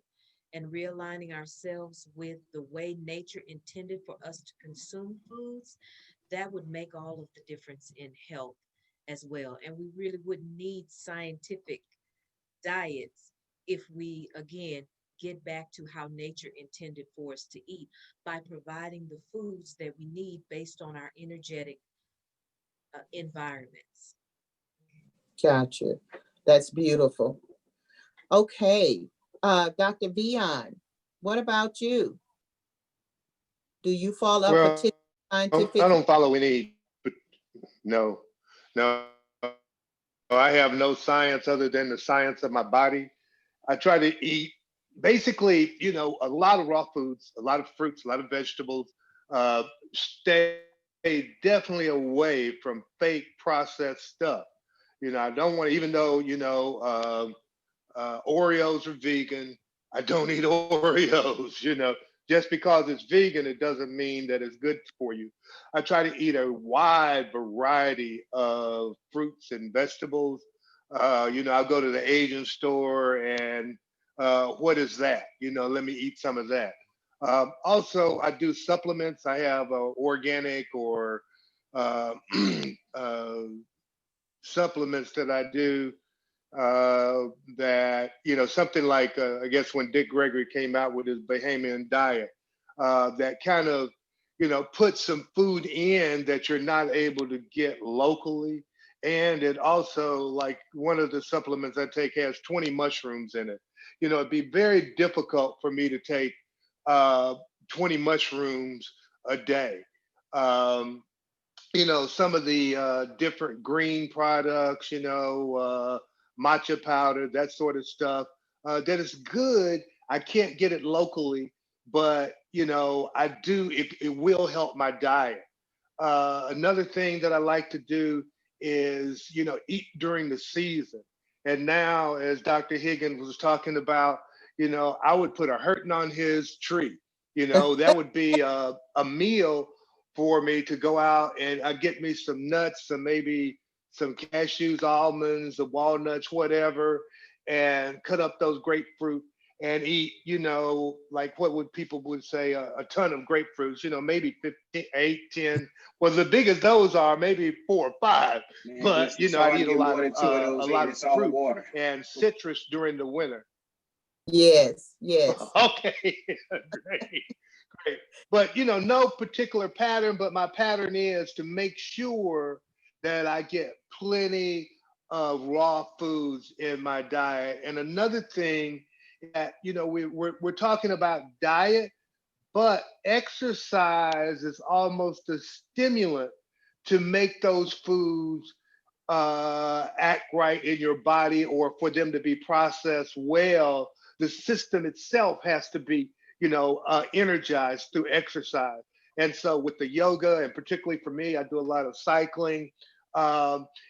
and realigning ourselves with the way nature intended for us to consume foods, that would make all of the difference in health as well. And we really wouldn't need scientific diets if we, again, get back to how nature intended for us to eat by providing the foods that we need based on our energetic environments. Gotcha. That's beautiful. Okay, Dr. Veon, what about you? Do you follow a Well, particular I scientific? don't follow any, but no, no, I have no science other than the science of my body. I try to eat basically, you know, a lot of raw foods, a lot of fruits, a lot of vegetables. Stay definitely away from fake processed stuff. You know, I don't want to, even though, you know, Oreos are vegan. I don't eat Oreos, you know. Just because it's vegan, it doesn't mean that it's good for you. I try to eat a wide variety of fruits and vegetables. You know, I'll go to the Asian store and what is that? You know, let me eat some of that. Also, I do supplements. I have organic or uh, uh, supplements that I do that, you know, something like I guess when Dick Gregory came out with his Bahamian diet, that kind of, you know, put some food in that you're not able to get locally. And it also, like, one of the supplements I take has 20 mushrooms in it. You know, it'd be very difficult for me to take uh, 20 mushrooms a day. Um, you know, some of the different green products, you know, matcha powder, that sort of stuff, that is good. I can't get it locally, but, you know, it will help my diet. Another thing that I like to do is, you know, eat during the season. And now, as Dr. Higgins was talking about, you know, I would put a hurting on his tree. You know, that would be a meal for me to go out and I get me some nuts, some maybe some cashews, almonds, the walnuts, whatever, and cut up those grapefruit and eat, like what would people would say, a ton of grapefruits, maybe 15, 8, 10. Well, the biggest those are maybe 4 or 5. Man, But it's I hard to eat a get lot more of than 2 of those in. It's all fruit water. and citrus during the winter. Yes, yes. Okay, great, great. But no particular pattern, but my pattern is to make sure that I get plenty of raw foods in my diet. And another thing that we're talking about diet, but exercise is almost a stimulant to make those foods act right in your body, or for them to be processed well. The system itself has to be, energized through exercise. And so with the yoga, and particularly for me, I do a lot of cycling.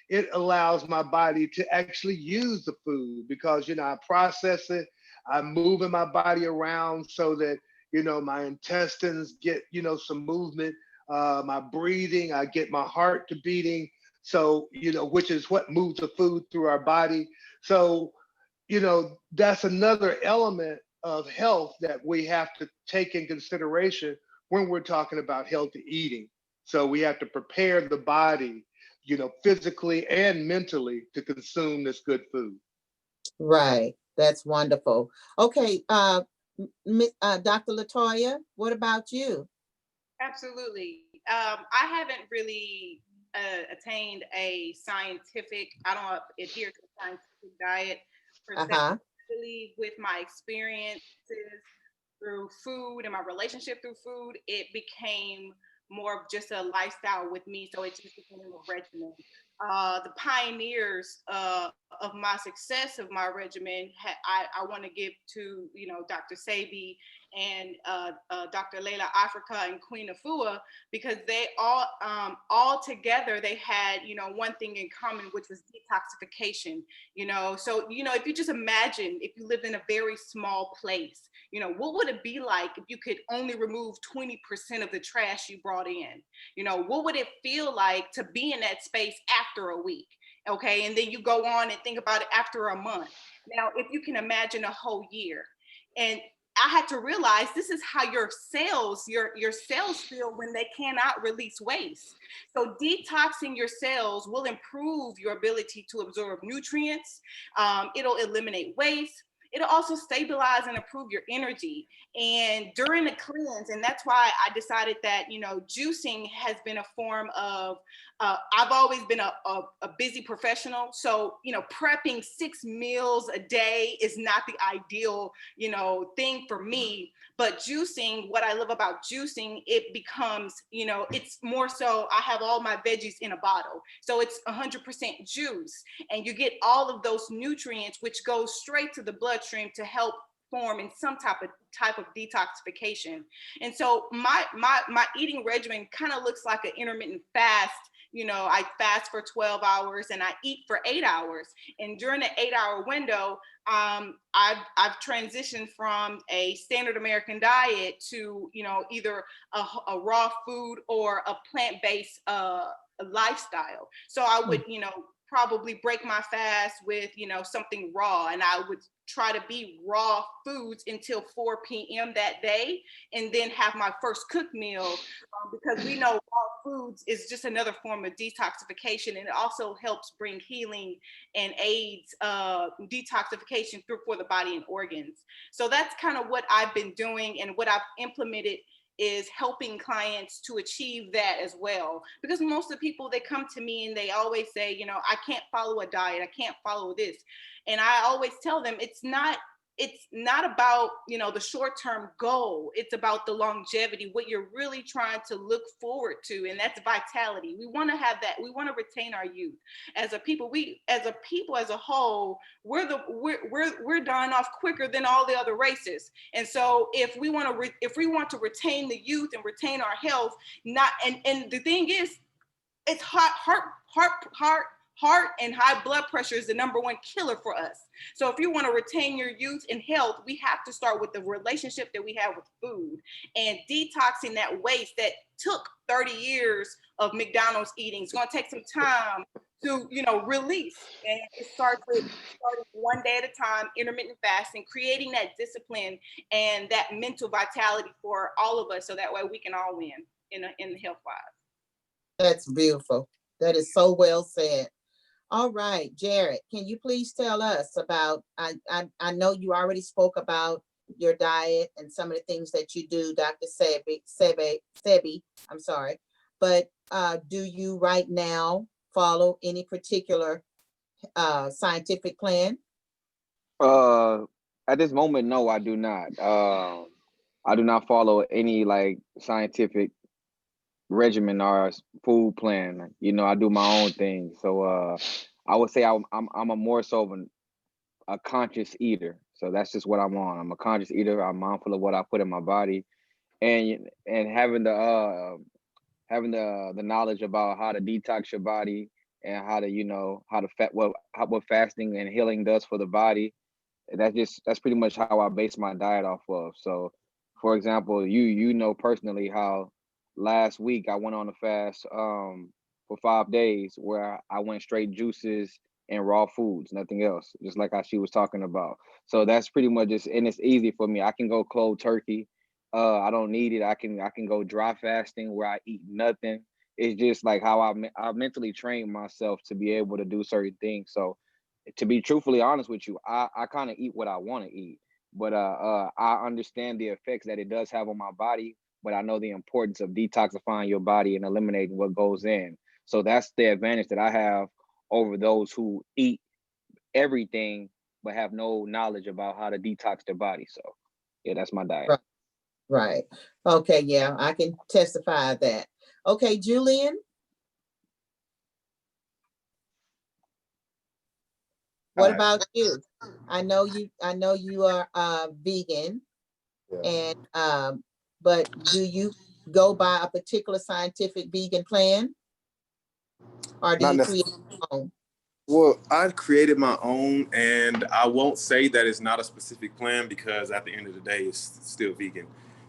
It allows my body to actually use the food because, I process it. I'm moving my body around so that, my intestines get, some movement, my breathing, I get my heart to beating. So, which is what moves the food through our body. So, that's another element of health that we have to take in consideration when we're talking about healthy eating. So we have to prepare the body, physically and mentally to consume this good food. Right. That's wonderful. Okay, Dr. Latoya, what about you? Absolutely. I haven't really attained a scientific, I don't adhere to a scientific diet per se. Uh-huh. Really, with my experiences through food and my relationship through food, it became more of just a lifestyle with me. So it just became a regimen. The pioneers of my success of my regimen, I want to give to Dr. Sebi and Dr. Layla Africa and Queen Afua, because they all together they had one thing in common, which was detoxification. So if you just imagine if you lived in a very small place, what would it be like if you could only remove 20% of the trash you brought in? What would it feel like to be in that space after a week? Okay, and then you go on and think about it after a month. Now, if you can imagine a whole year. And I had to realize this is how your cells feel when they cannot release waste. So detoxing your cells will improve your ability to absorb nutrients. It'll eliminate waste. It'll also stabilize and improve your energy. And during the cleanse, and that's why I decided that, juicing has been a form of, I've always been a busy professional. So, prepping 6 meals a day is not the ideal, thing for me. But juicing, what I love about juicing, it becomes, it's more so I have all my veggies in a bottle. So it's 100% juice. And you get all of those nutrients, which go straight to the bloodstream to help form in some type of detoxification. And so my eating regimen kind of looks like an intermittent fast. I fast for 12 hours and I eat for 8 hours. And during the 8-hour window, I've transitioned from a standard American diet to, either a raw food or a plant-based lifestyle. So I would, probably break my fast with, something raw, and I would try to be raw foods until 4 p.m. that day, and then have my first cooked meal, because we know raw foods is just another form of detoxification, and it also helps bring healing and aids detoxification for the body and organs. So that's kind of what I've been doing, and what I've implemented is helping clients to achieve that as well. Because most of the people, they come to me and they always say, I can't follow a diet, I can't follow this. And I always tell them it's not about, the short-term goal. It's about the longevity, what you're really trying to look forward to. And that's vitality. We want to have that. We want to retain our youth. As a people, as a whole, we're dying off quicker than all the other races. And so if we want to retain the youth and retain our health, and the thing is, it's heart and high blood pressure is the #1 killer for us. So if you want to retain your youth and health, we have to start with the relationship that we have with food and detoxing that waste that took 30 years of McDonald's eating. It's going to take some time to, release. And it starts with starting one day at a time, intermittent fasting, creating that discipline and that mental vitality for all of us, so that way we can all win in the health wise. That's beautiful. That is so well said. All right, Jarrett, can you please tell us about, I know you already spoke about your diet and some of the things that you do, Dr. Sebi, I'm sorry, but do you right now follow any particular scientific plan? At this moment, no, I do not. I do not follow any like scientific regimen or food plan. You know, I do my own thing. So I would say I'm a more so of a conscious eater. So that's just what I'm on. I'm a conscious eater. I'm mindful of what I put in my body, and having the knowledge about how to detox your body and how to how to what fasting and healing does for the body. That's pretty much how I base my diet off of. So, for example, you know personally how last week I went on a fast for 5 days where I went straight juices and raw foods, nothing else, just like how she was talking about. So that's pretty much just, and it's easy for me. I can go cold turkey. I don't need it. I can go dry fasting where I eat nothing. It's just like how I mentally train myself to be able to do certain things. So to be truthfully honest with you, I kind of eat what I want to eat, but I understand the effects that it does have on my body, but I know the importance of detoxifying your body and eliminating what goes in. So that's the advantage that I have over those who eat everything but have no knowledge about how to detox their body. So yeah, that's my diet. Right. Okay, yeah, I can testify that. Okay, Julian. What about you? I know you are vegan, Yeah. and but do you go by a particular scientific vegan plan, or do Not you create necessarily. your own? Well, I created my own, and I won't say that it's not a specific plan because at the end of the day, it's still vegan.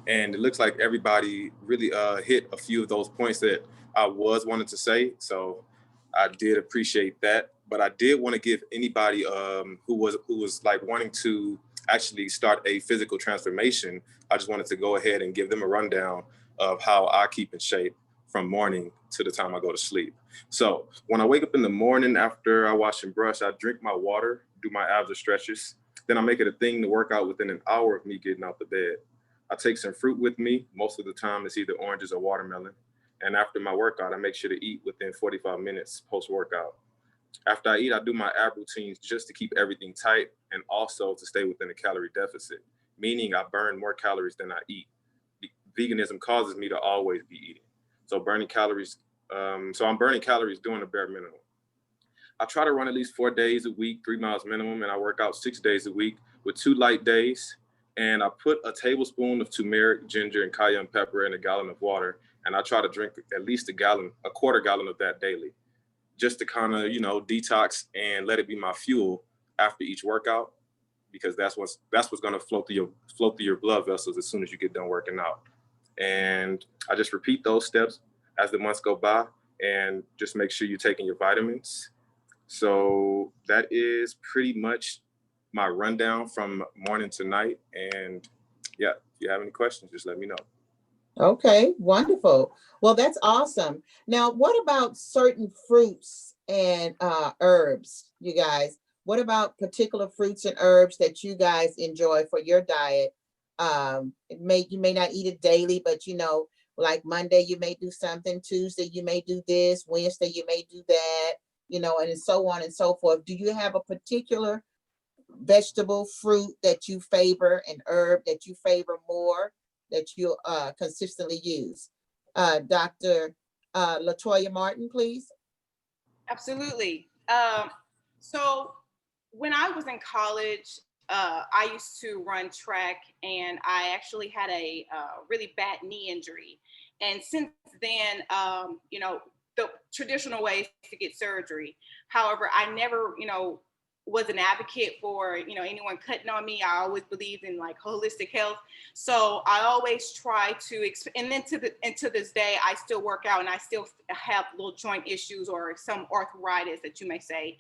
And it looks like everybody really hit a few of those points that I was wanting to say. So I did appreciate that. But I did want to give anybody who was like wanting to actually start a physical transformation. I just wanted to go ahead and give them a rundown of how I keep in shape from morning to the time I go to sleep. So when I wake up in the morning after I wash and brush, I drink my water, do my abs or stretches. Then I make it a thing to work out within an hour of me getting out the bed. I take some fruit with me. Most of the time it's either oranges or watermelon. And after my workout, I make sure to eat within 45 minutes post-workout. After I eat, I do my ab routines just to keep everything tight and also to stay within a calorie deficit, meaning I burn more calories than I eat. Veganism causes me to always be eating. So burning calories, so I'm burning calories doing the bare minimum. I try to run at least 4 days a week, 3 miles minimum, and I work out 6 days a week with 2 light days. And I put a tablespoon of turmeric, ginger, and cayenne pepper in a gallon of water. And I try to drink at least a quarter gallon of that daily, just to kind of, detox and let it be my fuel after each workout, because that's what's going to flow through your blood vessels as soon as you get done working out. And I just repeat those steps as the months go by, and just make sure you're taking your vitamins. So that is pretty much my rundown from morning to night. And yeah, if you have any questions, just let me know. Okay, wonderful. Well, that's awesome. Now, what about certain fruits and herbs, you guys? What about particular fruits and herbs that you guys enjoy for your diet? You may not eat it daily, but like Monday you may do something, Tuesday you may do this, Wednesday you may do that, and so on and so forth. Do you have a particular vegetable, fruit that you favor, an herb that you favor more, that you consistently use? Dr. Latoya Martin, please. Absolutely. So when I was in college, I used to run track, and I actually had a really bad knee injury. And since then, the traditional ways to get surgery. However, I never, was an advocate for, you know, anyone cutting on me. I always believed in like holistic health. So I always try to, and then to this day, I still work out and I still have little joint issues or some arthritis that you may say.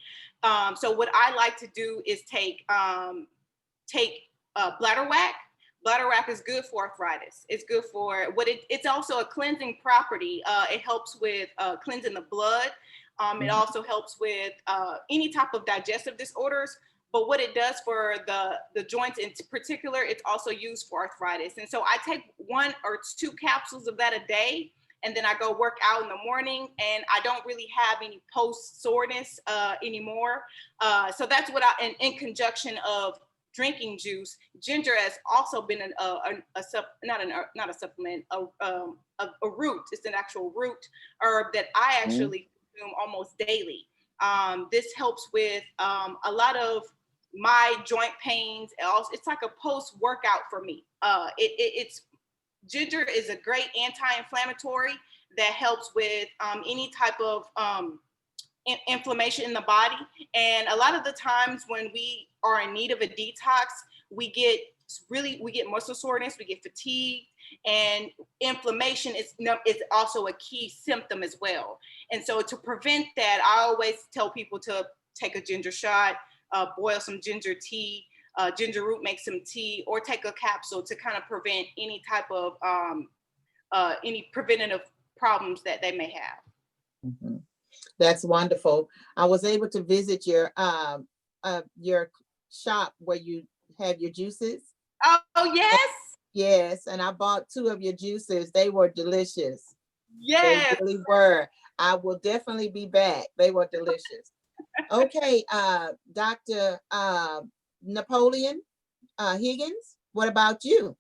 So what I like to do is take bladder whack. Bladder whack is good for arthritis. It's good for it's also a cleansing property. It helps with cleansing the blood. It also helps with any type of digestive disorders. But what it does for the joints in particular, it's also used for arthritis. And so I take 1 or 2 capsules of that a day, and then I go work out in the morning, and I don't really have any post soreness anymore. So that's what in conjunction of drinking juice. Ginger has also been not a supplement, a root. It's an actual root herb that I actually consume almost daily. This helps with a lot of my joint pains. It's like a post workout for me. Ginger is a great anti-inflammatory that helps with any type of inflammation in the body. And a lot of the times when we are in need of a detox, we get muscle soreness, we get fatigue, and inflammation is also a key symptom as well. And so to prevent that, I always tell people to take a ginger shot, boil some ginger tea, ginger root, make some tea, or take a capsule to kind of prevent any type of any preventative problems that they may have. Mm-hmm. That's wonderful. I was able to visit your shop where you have your juices. Oh, yes. Yes, and I bought 2 of your juices. They were delicious. Yes. They really were. I will definitely be back. They were delicious. Okay, Dr. Napoleon Higgins, what about you?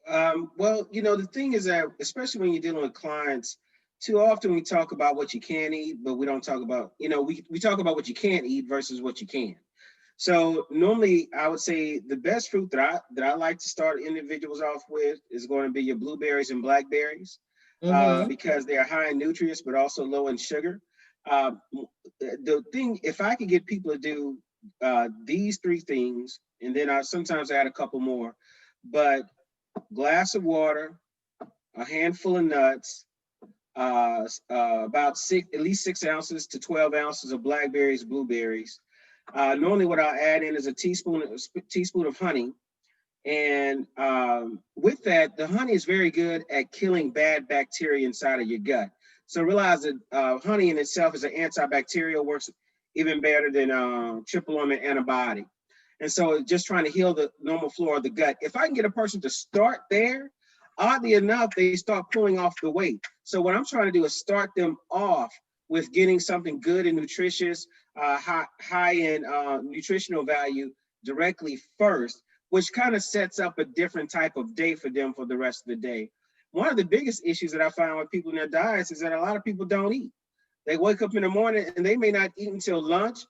Well, you know, the thing is that, especially when you're dealing with clients, too often we talk about what you can't eat, but we don't talk about, you know, we talk about what you can't eat versus what you can. So normally I would say the best fruit that I like to start individuals off with is going to be your blueberries and blackberries, because they are high in nutrients, but also low in sugar. The thing, if I could get people to do these 3 things, and then sometimes I add a couple more, but glass of water, a handful of nuts, about at least 6 ounces to 12 ounces of blackberries, blueberries. Normally what I'll add in is a teaspoon of honey. And with that, the honey is very good at killing bad bacteria inside of your gut. So realize that honey in itself is an antibacterial, works even better than triple armament antibiotic. And so just trying to heal the normal flora of the gut. If I can get a person to start there, oddly enough, they start pulling off the weight. So what I'm trying to do is start them off with getting something good and nutritious, high in nutritional value directly first, which kind of sets up a different type of day for them for the rest of the day. One of the biggest issues that I find with people in their diets is that a lot of people don't eat. They wake up in the morning and they may not eat until lunch,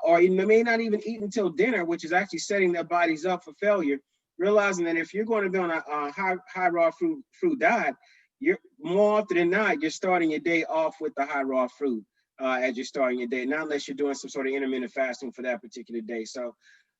or they may not even eat until dinner, which is actually setting their bodies up for failure. Realizing that if you're going to be on a high raw fruit diet, you're more often than not, you're starting your day off with the high raw fruit as you're starting your day, not unless you're doing some sort of intermittent fasting for that particular day. So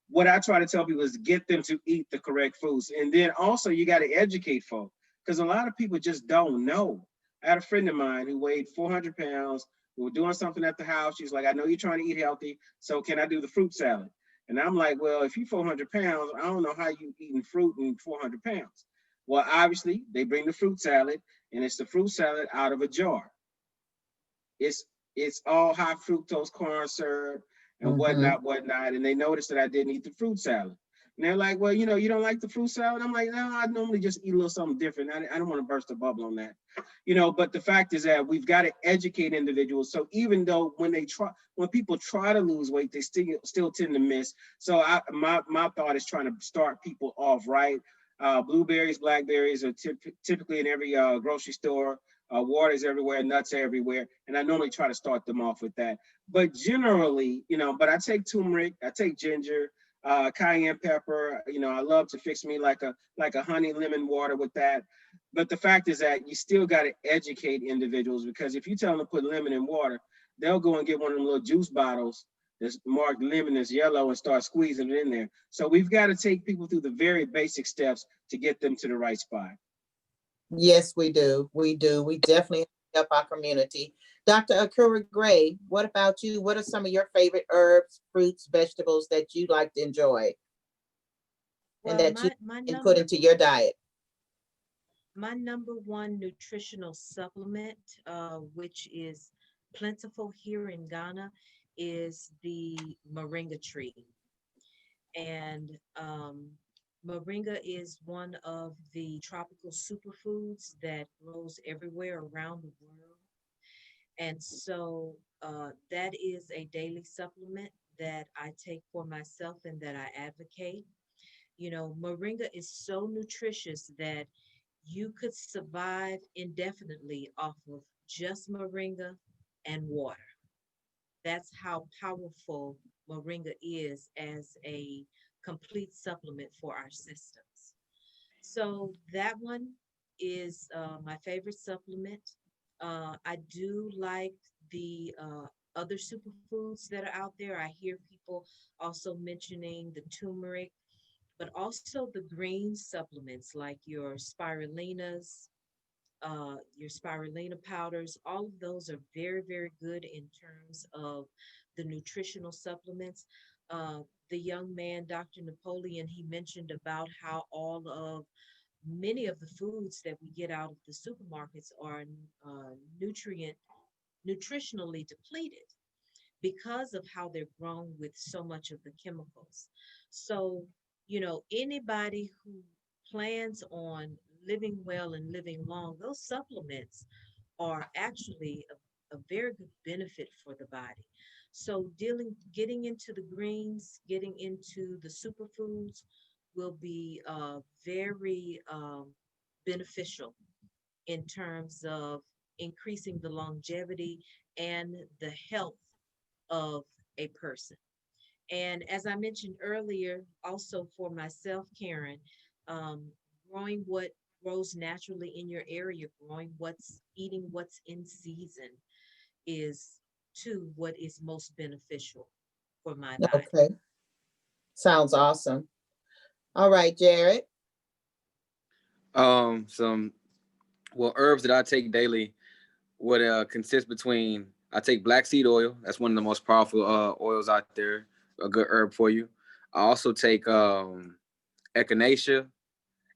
what I try to tell people is get them to eat the correct foods. And then also you got to educate folks, because a lot of people just don't know. I had a friend of mine who weighed 400 pounds. We were doing something at the house. She's like, I know you're trying to eat healthy, so can I do the fruit salad? And I'm like, well, if you're 400 pounds, I don't know how you eating fruit in 400 pounds. Well, obviously, they bring the fruit salad, and it's the fruit salad out of a jar. It's all high fructose corn syrup and whatnot. And they noticed that I didn't eat the fruit salad. And they're like, well, you know, you don't like the fruit salad? I'm like, no, I normally just eat a little something different. I don't want to burst a bubble on that. You know, but the fact is that we've got to educate individuals. So even though when people try to lose weight, they still tend to miss. So my thought is trying to start people off right. Blueberries, blackberries are typically in every grocery store. Water is everywhere, nuts are everywhere. And I normally try to start them off with that. But generally, you know, but I take turmeric, I take ginger, cayenne pepper. You know, I love to fix me like a honey lemon water with that. But the fact is that you still got to educate individuals, because if you tell them to put lemon in water, they'll go and get one of them little juice bottles this marked lemon is yellow and start squeezing it in there. So we've got to take people through the very basic steps to get them to the right spot. Yes, we do. We do. We definitely help our community. Dr. Akua Gray, what about you? What are some of your favorite herbs, fruits, vegetables that you like to enjoy and Well, that you can put into your diet? My number one nutritional supplement, which is plentiful here in Ghana, is the moringa tree. And moringa is one of the tropical superfoods that grows everywhere around the world. And so that is a daily supplement that I take for myself and that I advocate. You know, moringa is so nutritious that you could survive indefinitely off of just moringa and water. That's how powerful moringa is as a complete supplement for our systems. So that one is my favorite supplement. I do like the other superfoods that are out there. I hear people also mentioning the turmeric, but also the green supplements like your spirulina powders. All of those are very, very good in terms of the nutritional supplements. The young man, Dr. Napoleon, he mentioned about how all of many of the foods that we get out of the supermarkets are nutritionally depleted because of how they're grown with so much of the chemicals. So, you know, anybody who plans on living well and living long, those supplements are actually a very good benefit for the body. So getting into the greens, getting into the superfoods will be very beneficial in terms of increasing the longevity and the health of a person. And as I mentioned earlier, also for myself, Karen, um, growing what grows naturally in your area, eating what's in season is too what is most beneficial for my body. Okay, sounds awesome. All right, Jarrett. Some herbs that I take daily would consist between, I take black seed oil. That's one of the most powerful oils out there, a good herb for you. I also take echinacea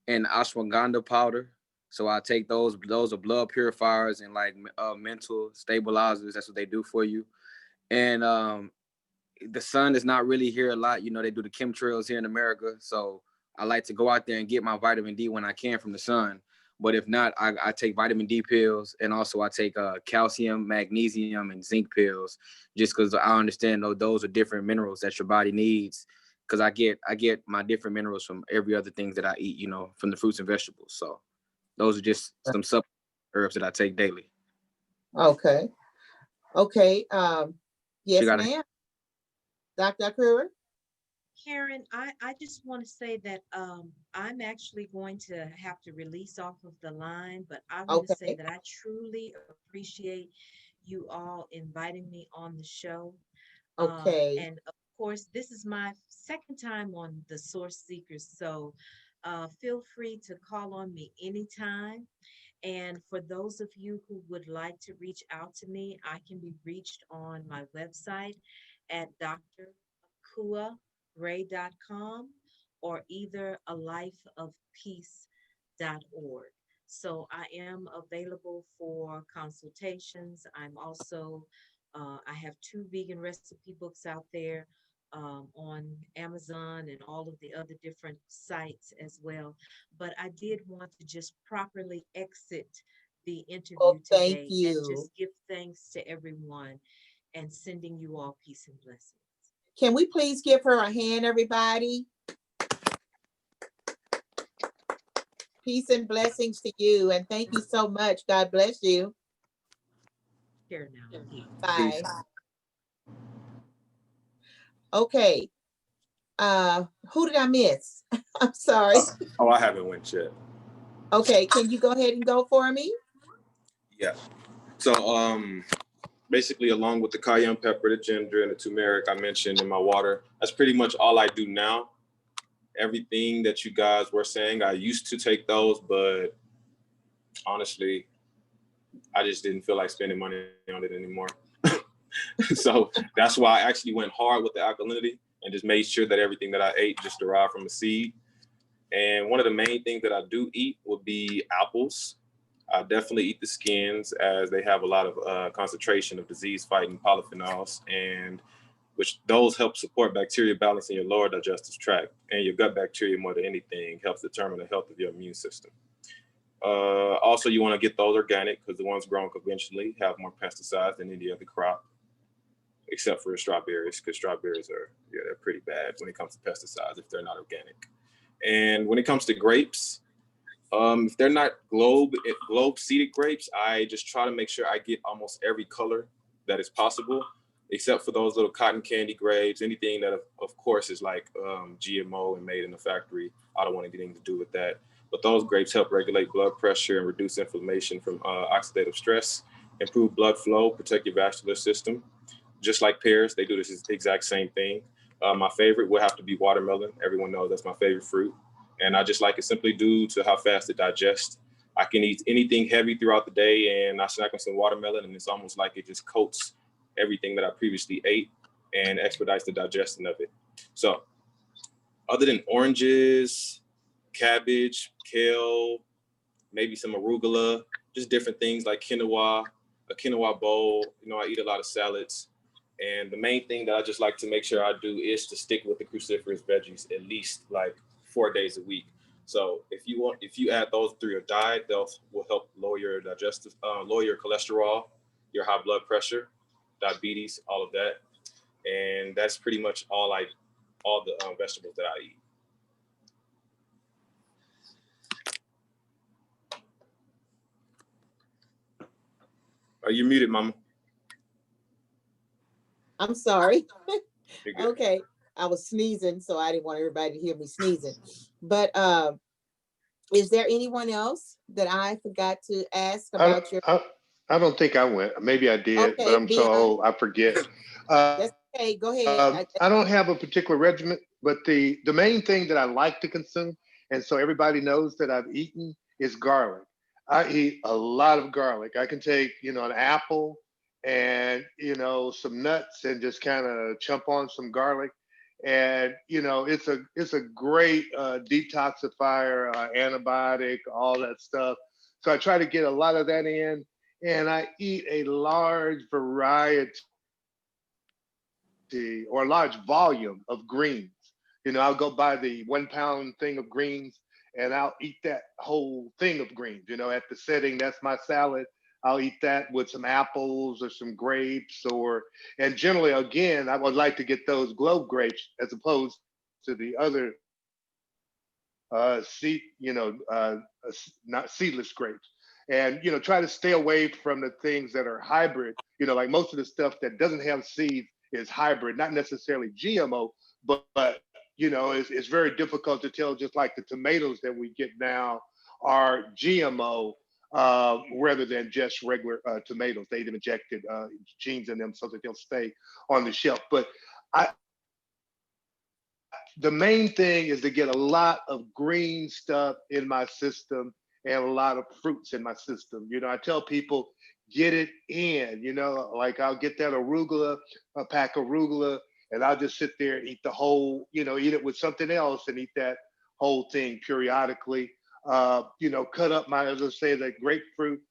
and ashwagandha powder. So I take those. Those are blood purifiers and like mental stabilizers. That's what they do for you. And the sun is not really here a lot. You know, they do the chemtrails here in America. So I like to go out there and get my vitamin D when I can from the sun. But if not, I take vitamin D pills, and also I take calcium, magnesium, and zinc pills, just because I understand those are different minerals that your body needs. Because I get my different minerals from every other thing that I eat, you know, from the fruits and vegetables. So those are just some herbs that I take daily. Okay. Okay. Yes, gotta- ma'am. Dr. Akua? Karen, I just want to say that I'm actually going to have to release off of the line, but I want to say Okay. that I truly appreciate you all inviting me on the show. Okay. And of course, this is my second time on the Source Seekers, so feel free to call on me anytime. And for those of you who would like to reach out to me, I can be reached on my website at drakuagray.com or either alifeofpeace.org. So I am available for consultations. I have 2 vegan recipe books out there on Amazon and all of the other different sites as well. But I did want to just properly exit the interview Thank today and you. just give thanks to everyone and sending you all peace and blessings. Can we please give her a hand, everybody? Peace and blessings to you, and thank you so much. God bless you. Here now. Bye. Okay. Who did I miss? I'm sorry. I haven't went yet. Okay, can you go ahead and go for me? Yeah. So basically along with the cayenne pepper, the ginger, and the turmeric I mentioned in my water. That's pretty much all I do now. Everything that you guys were saying, I used to take those, but honestly, I just didn't feel like spending money on it anymore. So that's why I actually went hard with the alkalinity and just made sure that everything that I ate just derived from a seed. And one of the main things that I do eat would be apples. I definitely eat the skins, as they have a lot of concentration of disease-fighting polyphenols, and which those help support bacteria balance in your lower digestive tract, and your gut bacteria, more than anything, helps determine the health of your immune system. Also, you want to get those organic, because the ones grown conventionally have more pesticides than any other crop, except for strawberries, because strawberries are, yeah, they're pretty bad when it comes to pesticides if they're not organic. And when it comes to grapes, if they're not globe seeded grapes, I just try to make sure I get almost every color that is possible, except for those little cotton candy grapes. Anything that, of course, is like GMO and made in the factory, I don't want to get anything to do with that. But those grapes help regulate blood pressure and reduce inflammation from oxidative stress, improve blood flow, protect your vascular system. Just like pears, they do this exact same thing. My favorite would have to be watermelon. Everyone knows that's my favorite fruit. And I just like it simply due to how fast it digests. I can eat anything heavy throughout the day, and I snack on some watermelon, and it's almost like it just coats everything that I previously ate and expedites the digestion of it. So other than oranges, cabbage, kale, maybe some arugula, just different things like quinoa, a quinoa bowl. You know, I eat a lot of salads. And the main thing that I just like to make sure I do is to stick with the cruciferous veggies at least like 4 days a week. So if you add those through your diet, those will help lower your lower your cholesterol, your high blood pressure, diabetes, all of that. And that's pretty much all the vegetables that I eat. Are you muted, Mama? I'm sorry. You're good. Okay, I was sneezing, so I didn't want everybody to hear me sneezing. But is there anyone else that I forgot to ask about your? I don't think I went. Maybe I did, but Okay, I'm so old, I forget. that's okay. Go ahead. I don't have a particular regimen, but the main thing that I like to consume, and so everybody knows that I've eaten, is garlic. I eat a lot of garlic. I can take, an apple and, some nuts and just kind of chomp on some garlic. And, it's a great detoxifier, antibiotic, all that stuff. So I try to get a lot of that in, and I eat a large variety or a large volume of greens. I'll go buy the 1 pound thing of greens and I'll eat that whole thing of greens. At the setting, that's my salad. I'll eat that with some apples or some grapes, and generally, again, I would like to get those globe grapes as opposed to the other not seedless grapes. And, try to stay away from the things that are hybrid, like most of the stuff that doesn't have seeds is hybrid, not necessarily GMO, but it's very difficult to tell, just like the tomatoes that we get now are GMO rather than just regular tomatoes. They've injected genes in them so that they'll stay on the shelf. But the main thing is to get a lot of green stuff in my system and a lot of fruits in my system. I tell people, get it in, like I'll get that arugula, a pack of arugula, and I'll just sit there and eat the whole, eat it with something else and eat that whole thing periodically. Cut up as I say, the grapefruit,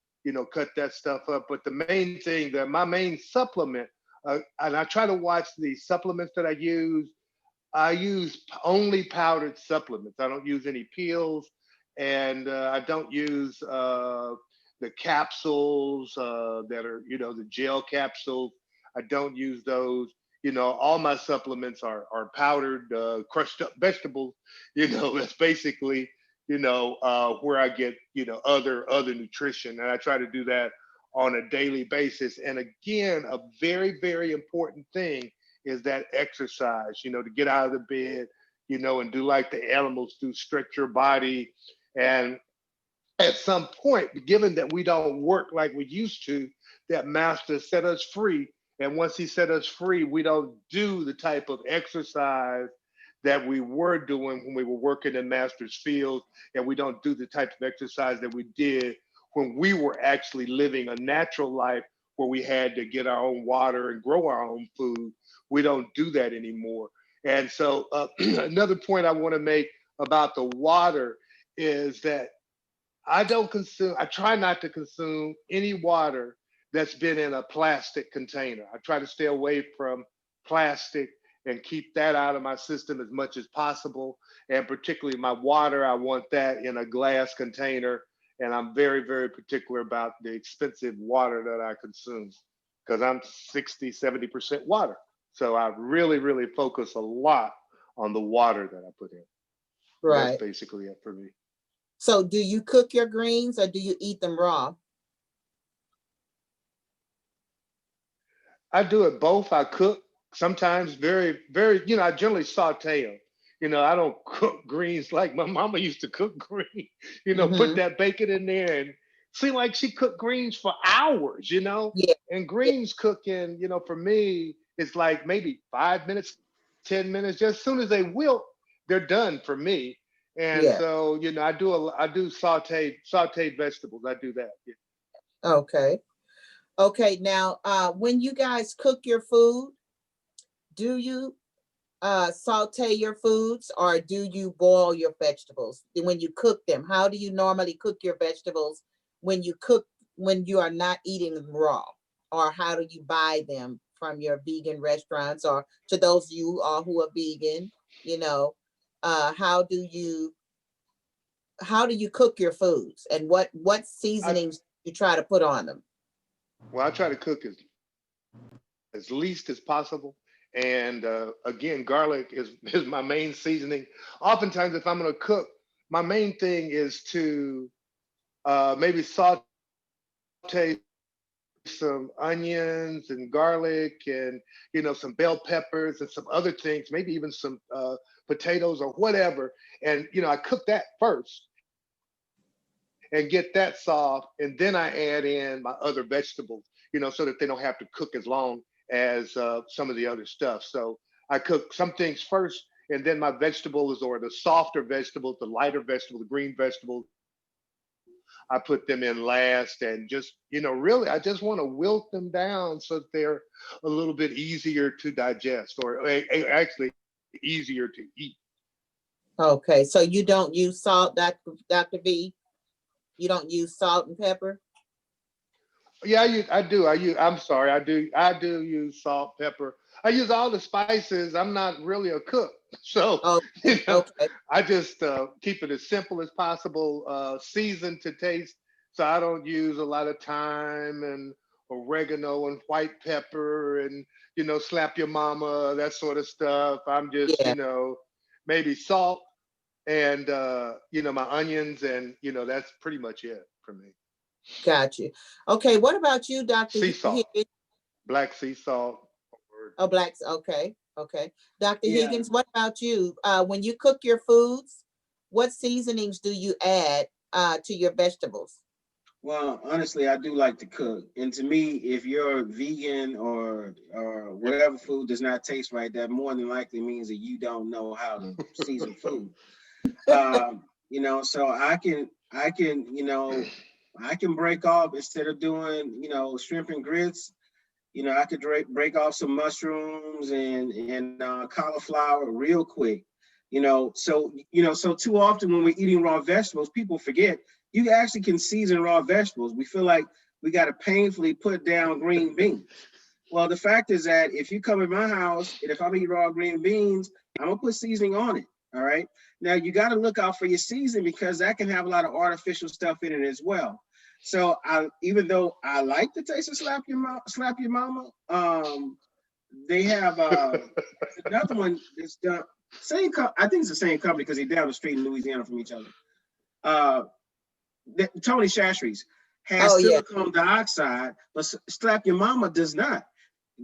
cut that stuff up. But the main thing, my main supplement, and I try to watch the supplements that I use only powdered supplements. I don't use any pills, and I don't use the capsules that are, the gel capsules. I don't use those. All my supplements are powdered, crushed up vegetables. That's basically, where I get, other nutrition. And I try to do that on a daily basis. And again, a very, very important thing is that exercise, to get out of the bed, and do like the animals do, stretch your body. And at some point, given that we don't work like we used to, that master set us free. And once he set us free, we don't do the type of exercise that we were doing when we were working in master's field, and we don't do the type of exercise that we did when we were actually living a natural life where we had to get our own water and grow our own food. We don't do that anymore. And so another point I want to make about the water is that I try not to consume any water that's been in a plastic container. I try to stay away from plastic and keep that out of my system as much as possible. And particularly my water, I want that in a glass container. And I'm very, very particular about the expensive water that I consume because I'm 60, 70% water. So I really, really focus a lot on the water that I put in. Right. That's basically it for me. So do you cook your greens or do you eat them raw? I do it both. I cook sometimes very, very, I generally saute them. I don't cook greens like my mama used to cook greens, put that bacon in there and seem like she cooked greens for hours, Yeah. And greens cooking, for me, it's like maybe 5 minutes, 10 minutes. Just as soon as they wilt, they're done for me. And Yeah. so, I do sauteed vegetables. I do that. Yeah. Okay. Okay. Now, when you guys cook your food, do you saute your foods or do you boil your vegetables when you cook them? How do you normally cook your vegetables when you are not eating them raw? Or how do you buy them from your vegan restaurants, or to those of you who are vegan, how do you cook your foods, and what seasonings you try to put on them? Well, I try to cook as least as possible. And again, garlic is my main seasoning. Oftentimes, if I'm going to cook, my main thing is to maybe saute some onions and garlic and, some bell peppers and some other things, maybe even some potatoes or whatever. And, I cook that first and get that soft. And then I add in my other vegetables, so that they don't have to cook as long as some of the other stuff. So I cook some things first, and then my vegetables, or the softer vegetables, the lighter vegetables, the green vegetables, I put them in last. And just, really, I just want to wilt them down so that they're a little bit easier to digest, or actually easier to eat. Okay, so you don't use salt, Dr. V? You don't use salt and pepper? Yeah, I do. I do use salt, pepper. I use all the spices. I'm not really a cook. So, Okay. I just keep it as simple as possible, season to taste. So I don't use a lot of thyme and oregano and white pepper and, slap your mama, that sort of stuff. I'm just, maybe salt and, my onions, and, that's pretty much it for me. Got you. Okay, what about you, Dr. Sea salt, Higgins? black sea salt. Oh, blacks. Okay. Dr. Yeah. Higgins, what about you? When you cook your foods, what seasonings do you add to your vegetables? Well, honestly, I do like to cook. And to me, if you're vegan or whatever food does not taste right, that more than likely means that you don't know how to season food. So I can break off, instead of doing, shrimp and grits, I could break off some mushrooms and cauliflower real quick. So too often when we're eating raw vegetables, people forget you actually can season raw vegetables. We feel like we got to painfully put down green beans. Well, the fact is that if you come in my house and if I'm eating raw green beans, I'm gonna put seasoning on it. All right. Now you got to look out for your seasoning, because that can have a lot of artificial stuff in it as well. So even though I like the taste of slap your mama, they have another one that's done I think it's the same company because they're down the street in Louisiana from each other. Tony Shastry's has silicone dioxide, but Slap Your Mama does not.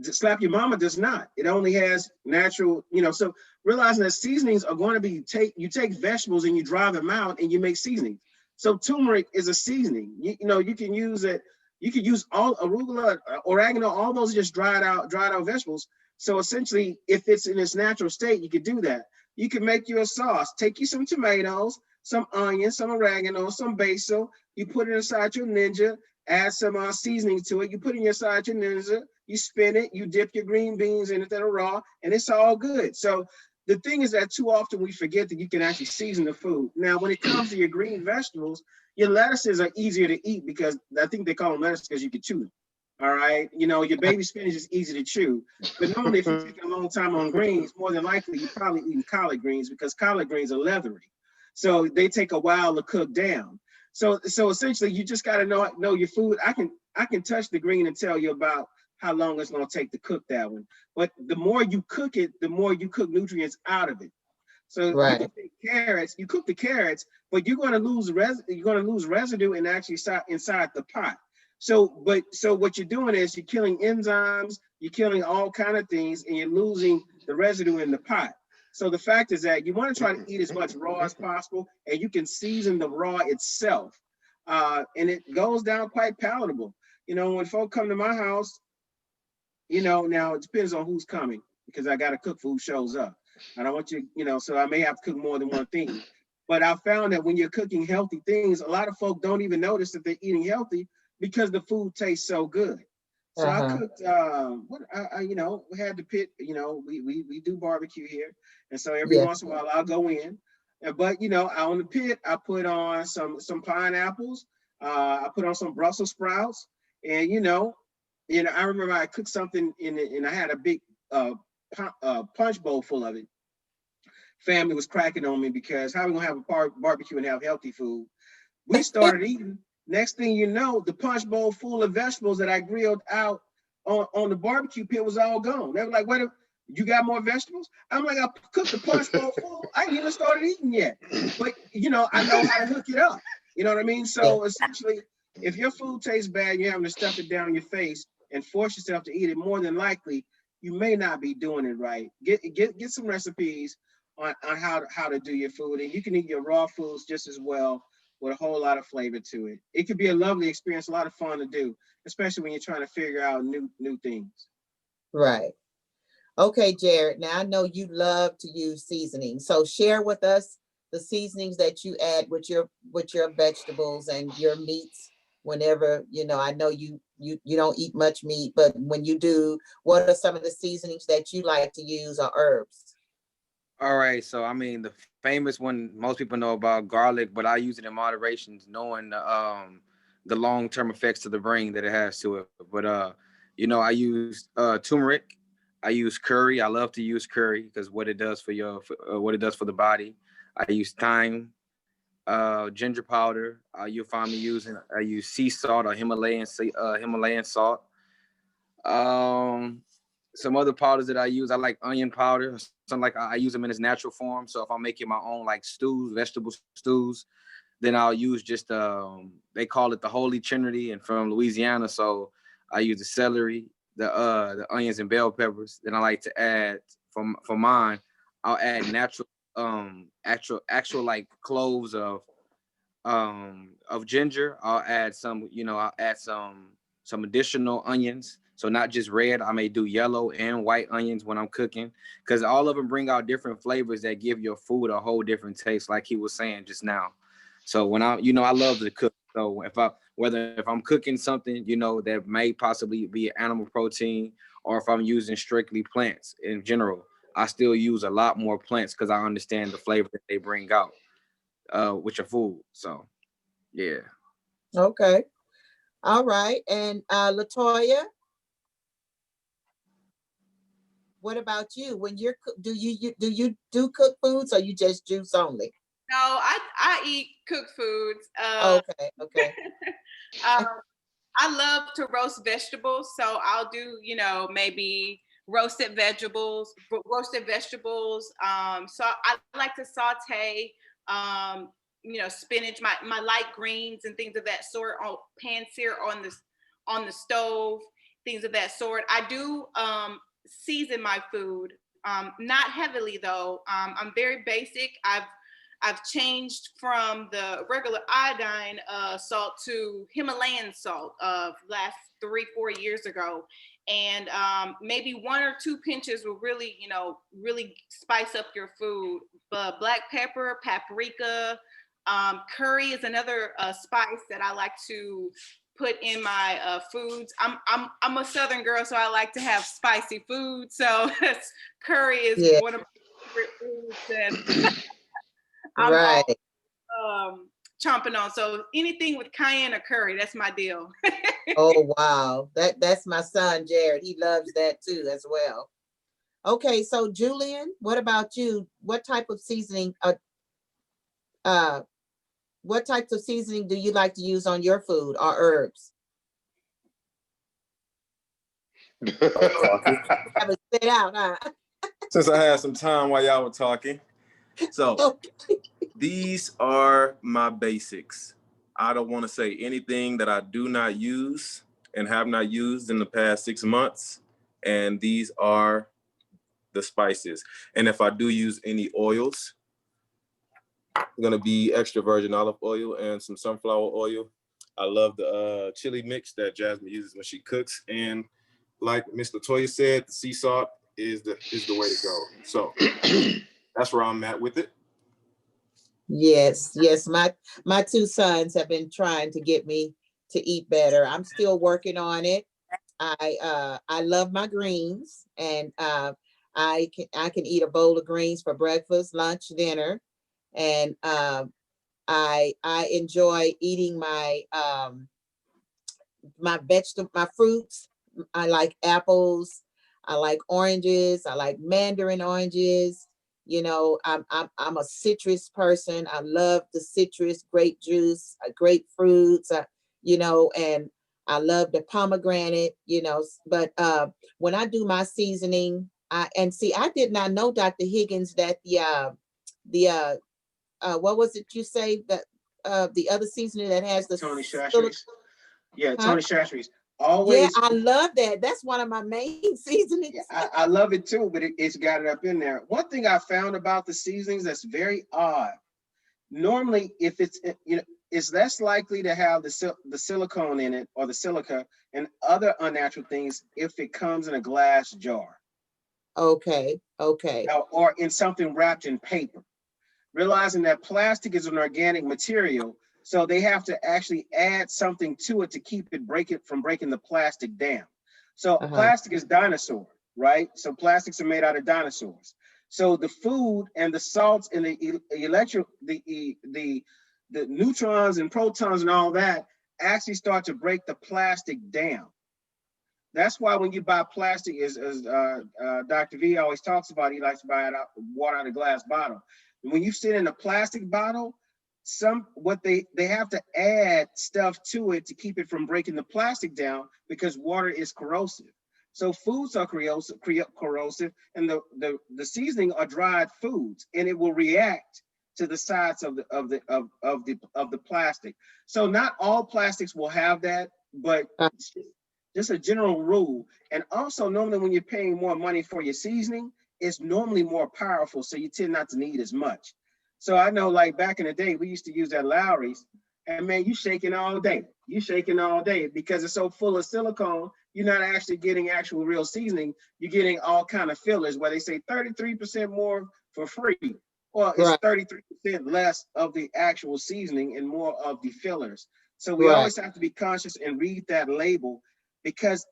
Slap Your Mama does not. It only has natural, so realizing that seasonings are going to be you take vegetables and you dry them out and you make seasonings. So turmeric is a seasoning. You know, you can use it. You can use all arugula, oregano, all those just dried out vegetables. So essentially, if it's in its natural state, you could do that. You can make you a sauce. Take you some tomatoes, some onions, some oregano, some basil. You put it inside your Ninja. Add some seasoning to it. You put it inside your Ninja. You spin it. You dip your green beans in it that are raw, and it's all good. So the thing is that too often we forget that you can actually season the food. Now, when it comes to your green vegetables, your lettuces are easier to eat because I think they call them lettuce because you can chew them. All right. You know, your baby spinach is easy to chew. But normally, if you take a long time on greens, more than likely you're probably eating collard greens because collard greens are leathery. So they take a while to cook down. So essentially, you just got to know your food. I can touch the green and tell you about how long it's going to take to cook that one. But the more you cook it, the more you cook nutrients out of it. So you can take carrots, you cook the carrots, but you're going to lose residue and actually inside the pot. So what you're doing is you're killing enzymes, you're killing all kind of things, and you're losing the residue in the pot. So the fact is that you want to try to eat as much raw as possible, and you can season the raw itself, and it goes down quite palatable. You know, when folk come to my house, you know, now it depends on who's coming because I got to cook for who shows up. I don't want you, you know, so I may have to cook more than one thing. But I found that when you're cooking healthy things, a lot of folk don't even notice that they're eating healthy because the food tastes so good. So I cooked, you know, we had the pit, you know, we do barbecue here. And so every once in a while I'll go in. But, you know, on the pit, I put on some pineapples. I put on some Brussels sprouts. And, you know, I remember I cooked something in it and I had a big punch bowl full of it. Family was cracking on me because how are we gonna have a barbecue and have healthy food? We started eating. Next thing you know, the punch bowl full of vegetables that I grilled out on the barbecue pit was all gone. They were like, "Wait, you got more vegetables?" I'm like, "I cooked the punch bowl full. I ain't even started eating yet." But you know, I know how to hook it up. You know what I mean? So essentially, if your food tastes bad, you're having to stuff it down your face and force yourself to eat it. More than likely, you may not be doing it right. Get some recipes on how to do your food, and you can eat your raw foods just as well with a whole lot of flavor to it. It could be a lovely experience, a lot of fun to do, especially when you're trying to figure out new things. Right. Okay, Jarrett. Now I know you love to use seasoning, so share with us the seasonings that you add with your vegetables and your meats. Whenever I know you don't eat much meat, but when you do, what are some of the seasonings that you like to use or herbs? All right, so I mean the famous one most people know about garlic, but I use it in moderation, knowing the long-term effects to the brain that it has to it. But I use turmeric, I use curry. I love to use curry because what it does for what it does for the body. I use thyme, ginger powder. You'll find me I use sea salt or Himalayan salt. Some other powders that I use, I like onion powder. Something like I use them in its natural form. So if I'm making my own like stews, vegetable stews, then I'll use just they call it the Holy Trinity, and from Louisiana. So I use the celery, the onions and bell peppers. Then I like to add for mine, I'll add natural actual like cloves of ginger. I'll add some additional onions. So not just red, I may do yellow and white onions when I'm cooking, because all of them bring out different flavors that give your food a whole different taste, like he was saying just now. So when I love to cook. So if I'm cooking something, that may possibly be animal protein, or if I'm using strictly plants in general, I still use a lot more plants because I understand the flavor that they bring out with your food. So, yeah. Okay. All right. And Latoya, what about you? When you're do you do cook foods, or you just juice only? No, I eat cooked foods. Okay. I love to roast vegetables, so I'll do maybe roasted vegetables. So I like to saute spinach, my light greens and things of that sort on pan-sear on the stove, things of that sort. I do season my food, not heavily though. I'm very basic. I've changed from the regular iodine salt to Himalayan salt of last 3-4 years ago. And maybe 1 or 2 pinches will really, really spice up your food. But black pepper, paprika, curry is another spice that I like to put in my foods. I'm a Southern girl, so I like to have spicy food. So curry is one of my favorite foods that I'm Right. chomping on. So anything with cayenne or curry, that's my deal. Oh, wow. That's my son, Jarrett. He loves that too as well. Okay, so Julian, what about you? What type of seasoning, what types of seasoning do you like to use on your food or herbs? Have it sit out, huh? Since I had some time while y'all were talking. So these are my basics. I don't want to say anything that I do not use and have not used in the past 6 months. And these are the spices. And if I do use any oils, it's gonna be extra virgin olive oil and some sunflower oil. I love the chili mix that Jasmine uses when she cooks. And like Miss Latoya said, the sea salt is the way to go. So that's where I'm at with it. Yes, my 2 sons have been trying to get me to eat better. I'm still working on it. I love my greens, and I can eat a bowl of greens for breakfast, lunch, dinner, and I enjoy eating my my fruits. I like apples. I like oranges. I like mandarin oranges. I'm a citrus person. I love the citrus, grape juice, grapefruits, and I love the pomegranate, but when I do my seasoning, I did not know, Dr. Higgins, that the what was it you say that the other seasoning that has the Tony Chachere's. Yeah, Huh? Tony Chachere's. Always. Yeah, I love that. That's one of my main seasonings. Yeah, I love it too, but it's got it up in there. One thing I found about the seasonings that's very odd. Normally, if it's it's less likely to have the silicone in it or the silica and other unnatural things if it comes in a glass jar. Okay. Or in something wrapped in paper. Realizing that plastic is an organic material, so they have to actually add something to it to keep it from breaking the plastic down. So plastic is dinosaur, right? So plastics are made out of dinosaurs. So the food and the salts and the neutrons and protons and all that actually start to break the plastic down. That's why when you buy plastic, as Dr. V always talks about, he likes to buy water out of a glass bottle. When you sit in a plastic bottle, they have to add stuff to it to keep it from breaking the plastic down because water is corrosive. So foods are corrosive, and the seasoning are dried foods, and it will react to the sides of the plastic. So not all plastics will have that, but just a general rule. And also normally when you're paying more money for your seasoning, it's normally more powerful, so you tend not to need as much. So I know, like back in the day, we used to use that Lowry's, and man, you shaking all day. You shaking all day because it's so full of silicone. You're not actually getting actual real seasoning. You're getting all kind of fillers where they say 33% more for free. Well, it's 33% less of the actual seasoning and more of the fillers. So we always have to be conscious and read that label because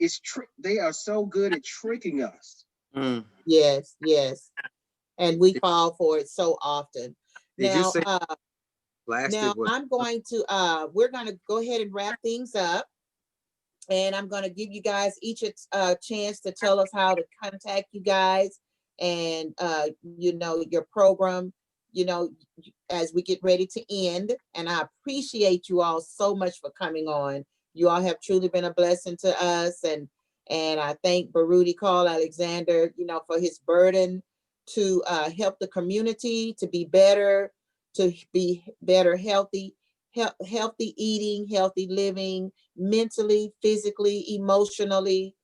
they are so good at tricking us. Yes. And we fall for it so often. Now, I'm going to, we're going to go ahead and wrap things up. And I'm going to give you guys each a chance to tell us how to contact you guys and, your program, as we get ready to end. And I appreciate you all so much for coming on. You all have truly been a blessing to us. And I thank Baruti Carl Alexander, for his burden to help the community to be better, healthy eating, healthy living, mentally, physically, emotionally,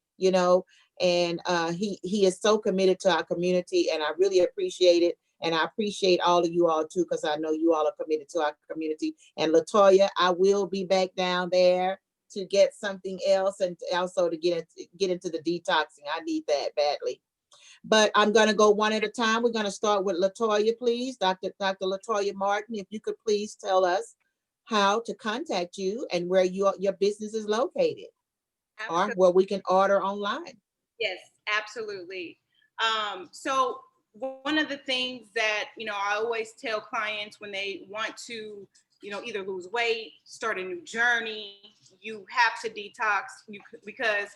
and he is so committed to our community, and I really appreciate it. And I appreciate all of you all too, because I know you all are committed to our community. And Latoya, I will be back down there to get something else and also to get into the detoxing. I need that badly. But I'm going to go one at a time. We're going to start with Latoya, please. Dr. Latoya Martin, if you could please tell us how to contact you and where your business is located, or where we can order online. Yes, absolutely. So one of the things that, I always tell clients when they want to, either lose weight, start a new journey, you have to detox because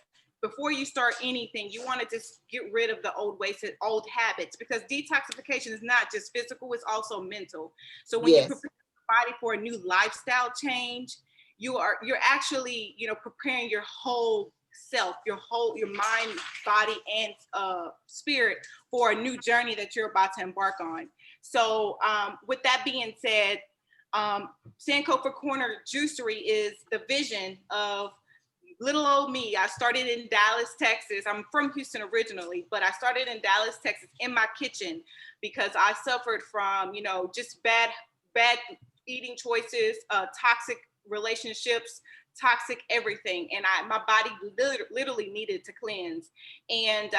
before you start anything, you want to just get rid of the old ways and old habits, because detoxification is not just physical, it's also mental. So when you prepare your body for a new lifestyle change, you're actually, preparing your whole self, your mind, body, and spirit for a new journey that you're about to embark on. So with that being said, Sankofa Corner Juicery is the vision of little old me. I started in Dallas, Texas. I'm from Houston originally, but I started in Dallas, Texas in my kitchen because I suffered from, just bad eating choices, toxic relationships, toxic everything, and my body literally needed to cleanse. And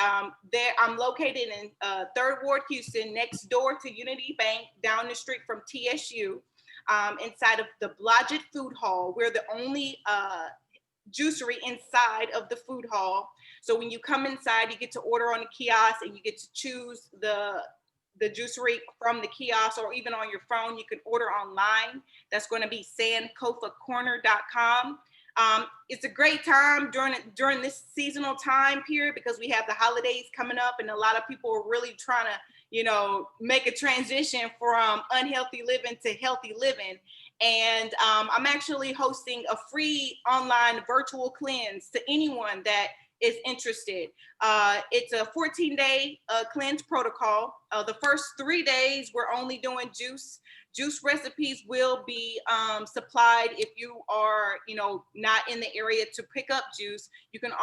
I'm located in 3rd Ward, Houston, next door to Unity Bank, down the street from TSU, inside of the Blodgett Food Hall. We're the only juicery inside of the food hall. So when you come inside, you get to order on the kiosk and you get to choose the juicery from the kiosk, or even on your phone, you can order online. That's going to be sankofacorner.com. It's a great time during this seasonal time period because we have the holidays coming up and a lot of people are really trying to, make a transition from unhealthy living to healthy living. And I'm actually hosting a free online virtual cleanse to anyone that is interested. It's a 14-day cleanse protocol. The first 3 days, we're only doing juice. Juice recipes will be supplied if you are, not in the area to pick up juice. You can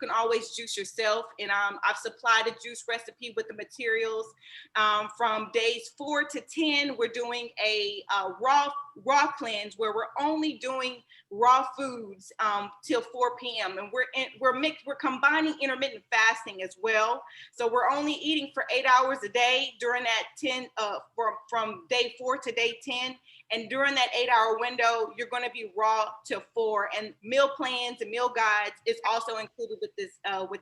always juice yourself, and I've supplied a juice recipe with the materials. From days 4 to 10, we're doing a raw cleanse where we're only doing raw foods till 4 p.m. and we're combining intermittent fasting as well. So we're only eating for 8 hours a day during that 10 from day 4 to day 10. And during that 8-hour window, you're going to be raw till 4. And meal plans and meal guides is also included with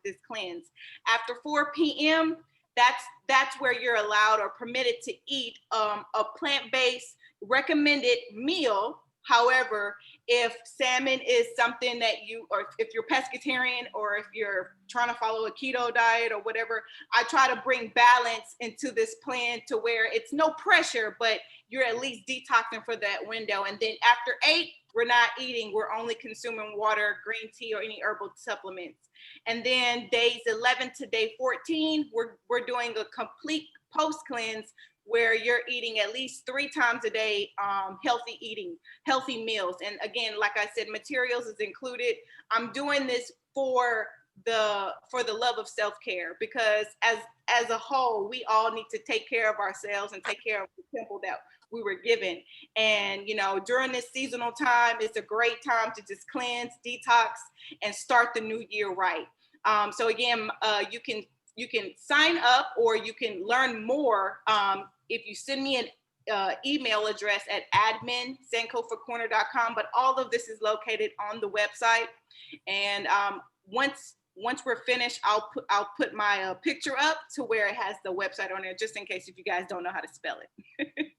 this cleanse. After 4 p.m., that's where you're allowed or permitted to eat a plant-based recommended meal. However, if salmon is something that or if you're pescatarian, or if you're trying to follow a keto diet or whatever, I try to bring balance into this plan to where it's no pressure, but you're at least detoxing for that window. And then after 8, we're not eating, we're only consuming water, green tea, or any herbal supplements. And then days 11 to day 14, we're doing a complete post cleanse where you're eating at least 3 times a day, healthy meals. And again, like I said, materials is included. I'm doing this for the love of self-care, because as a whole, we all need to take care of ourselves and take care of the temple that we were given. And during this seasonal time, it's a great time to just cleanse, detox, and start the new year right. So again, you can sign up, or you can learn more if you send me an email address at admin@sankofacorner.com. But all of this is located on the website. And once we're finished, I'll put my picture up to where it has the website on there, just in case if you guys don't know how to spell it.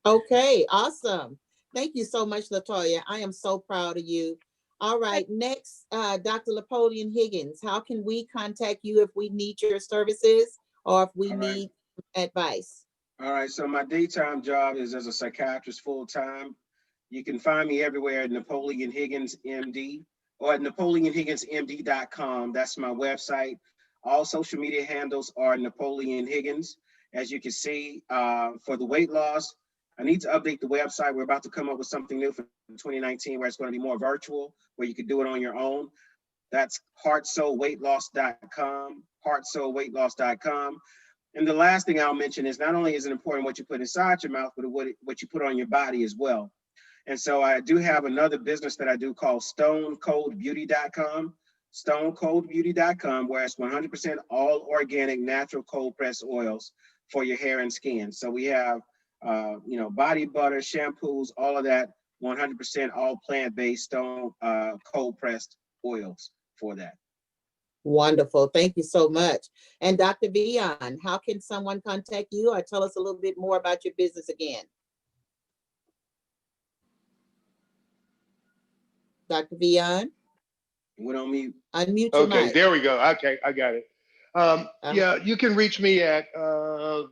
Okay, awesome. Thank you so much, Latoya. I am so proud of you. All right, next, Dr. Napoleon Higgins. How can we contact you if we need your services or if we need advice? All right, so my daytime job is as a psychiatrist full-time. You can find me everywhere at Napoleon Higgins MD, or at NapoleonHigginsMD.com. That's my website. All social media handles are Napoleon Higgins. As you can see, for the weight loss, I need to update the website. We're about to come up with something new for 2019 where it's going to be more virtual, where you can do it on your own. That's heartsoulweightloss.com, heartsoulweightloss.com. And the last thing I'll mention is not only is it important what you put inside your mouth, but what you put on your body as well. And so I do have another business that I do called stonecoldbeauty.com, stonecoldbeauty.com, where it's 100% all organic, natural cold pressed oils for your hair and skin. So we have, body butter, shampoos, all of that, 100% all plant-based stone cold pressed oils for that. Wonderful. Thank you so much. And Dr. Veon, how can someone contact you or tell us a little bit more about your business again? Dr. Veon? Went on mute. Unmute your Okay, mic. there we go. Okay, I got it. Yeah, you can reach me at Veon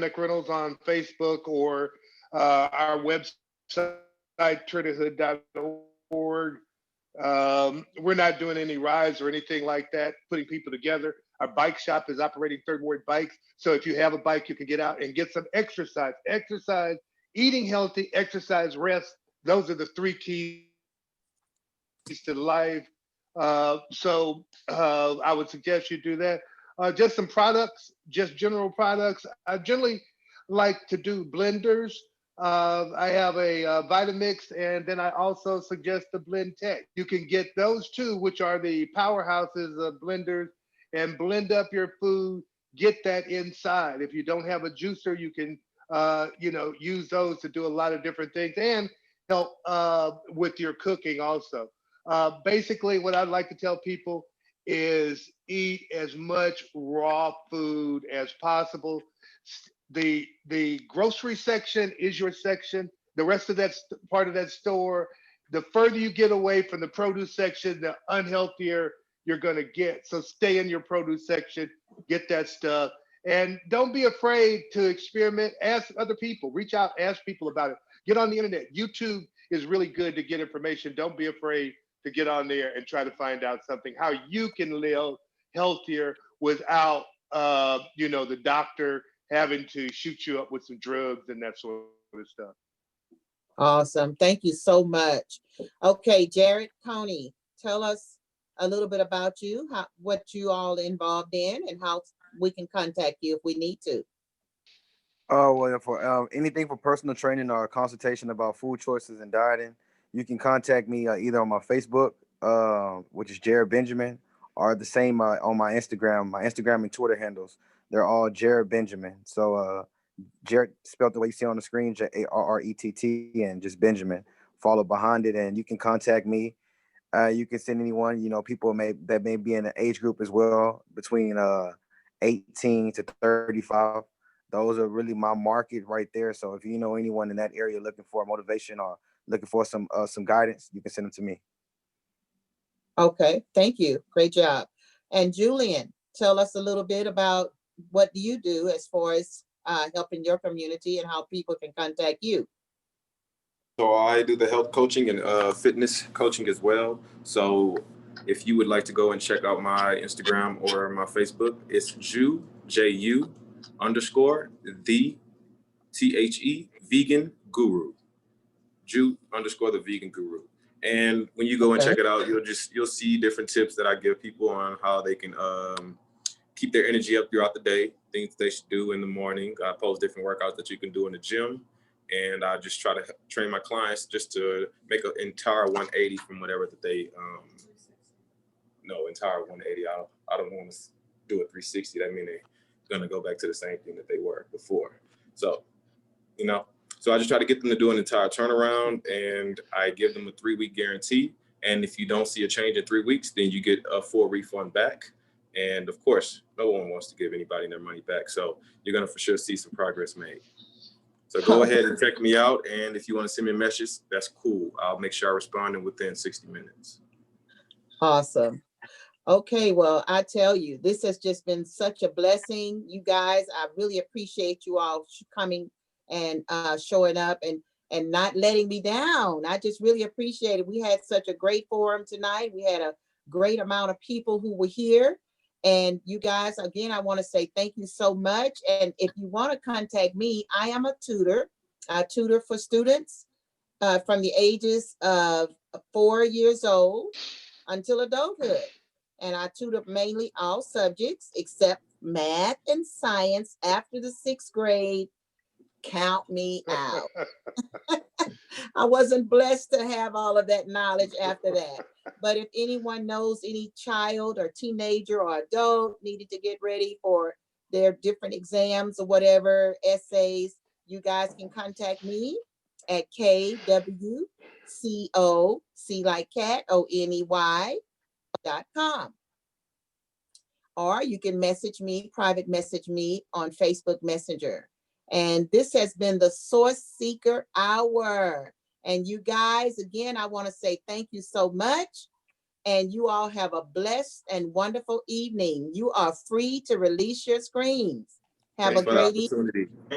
McReynolds on Facebook or our website, triggerhood.org. We're not doing any rides or anything like that, putting people together. Our bike shop is operating Third Ward bikes. So if you have a bike, you can get out and get some exercise. Exercise, eating healthy, exercise, rest. Those are the three keys to life. So I would suggest you do that. Just some products, just general products. I generally like to do blenders. I have a Vitamix, and then I also suggest the Blend Tech. You can get those two, which are the powerhouses of blenders, and blend up your food, get that inside. If you don't have a juicer, you can use those to do a lot of different things and help with your cooking also. Basically, what I'd like to tell people is eat as much raw food as possible. The grocery section is your section. The rest of that part of that store, the further you get away from the produce section, the unhealthier you're going to get. So stay in your produce section, get that stuff. And don't be afraid to experiment. Ask other people, reach out, ask people about it. Get on the internet. YouTube is really good to get information. Don't be afraid to get on there and try to find out something, how you can live healthier without, the doctor having to shoot you up with some drugs and that sort of stuff. Awesome. Thank you so much. Okay, Jarrett Coney, tell us a little bit about you, what you all involved in, and how we can contact you if we need to. Oh, well, for anything for personal training or consultation about food choices and dieting, you can contact me either on my Facebook, which is Jared Benjamin, or the same on my Instagram and Twitter handles. They're all Jared Benjamin. So Jared spelled the way you see on the screen, Jarrett, and just Benjamin followed behind it. And you can contact me. You can send anyone, people that may be in an age group as well, between 18 to 35. Those are really my market right there. So if you know anyone in that area looking for motivation or looking for some guidance, you can send them to me. Okay, thank you. Great job. And Julian, tell us a little bit about what do you do as far as helping your community and how people can contact you. So I do the health coaching and fitness coaching as well. So if you would like to go and check out my Instagram or my Facebook, it's Ju, J-U _ the THE vegan guru. Ju _ the vegan guru. And when you go and check it out, you'll see different tips that I give people on how they can keep their energy up throughout the day, things they should do in the morning. I post different workouts that you can do in the gym. And I just try to train my clients just to make an entire 180 from whatever that they, entire 180. I don't want to do a 360. That means they're going to go back to the same thing that they were before. So, so I just try to get them to do an entire turnaround, and I give them a 3-week guarantee. And if you don't see a change in 3 weeks, then you get a full refund back. And of course, no one wants to give anybody their money back. So you're going to for sure see some progress made. So go ahead and check me out. And if you want to send me a message, that's cool. I'll make sure I respond within 60 minutes. Awesome. Okay, well, I tell you, this has just been such a blessing. You guys, I really appreciate you all coming and showing up and not letting me down. I just really appreciate it. We had such a great forum tonight. We had a great amount of people who were here. And you guys, again, I want to say thank you so much. And if you want to contact me, I am a tutor. I tutor for students from the ages of 4 years old until adulthood. And I tutor mainly all subjects except math and science after the 6th grade, count me out. I wasn't blessed to have all of that knowledge after that. But if anyone knows any child or teenager or adult needed to get ready for their different exams or whatever, essays, you guys can contact me at KWCO, C like cat, ONEY.com. Or you can private message me on Facebook Messenger. And this has been the Sourceseeker Hour. And you guys, again, I want to say thank you so much. And you all have a blessed and wonderful evening. You are free to release your screens. Have Thanks a for the great evening. opportunity.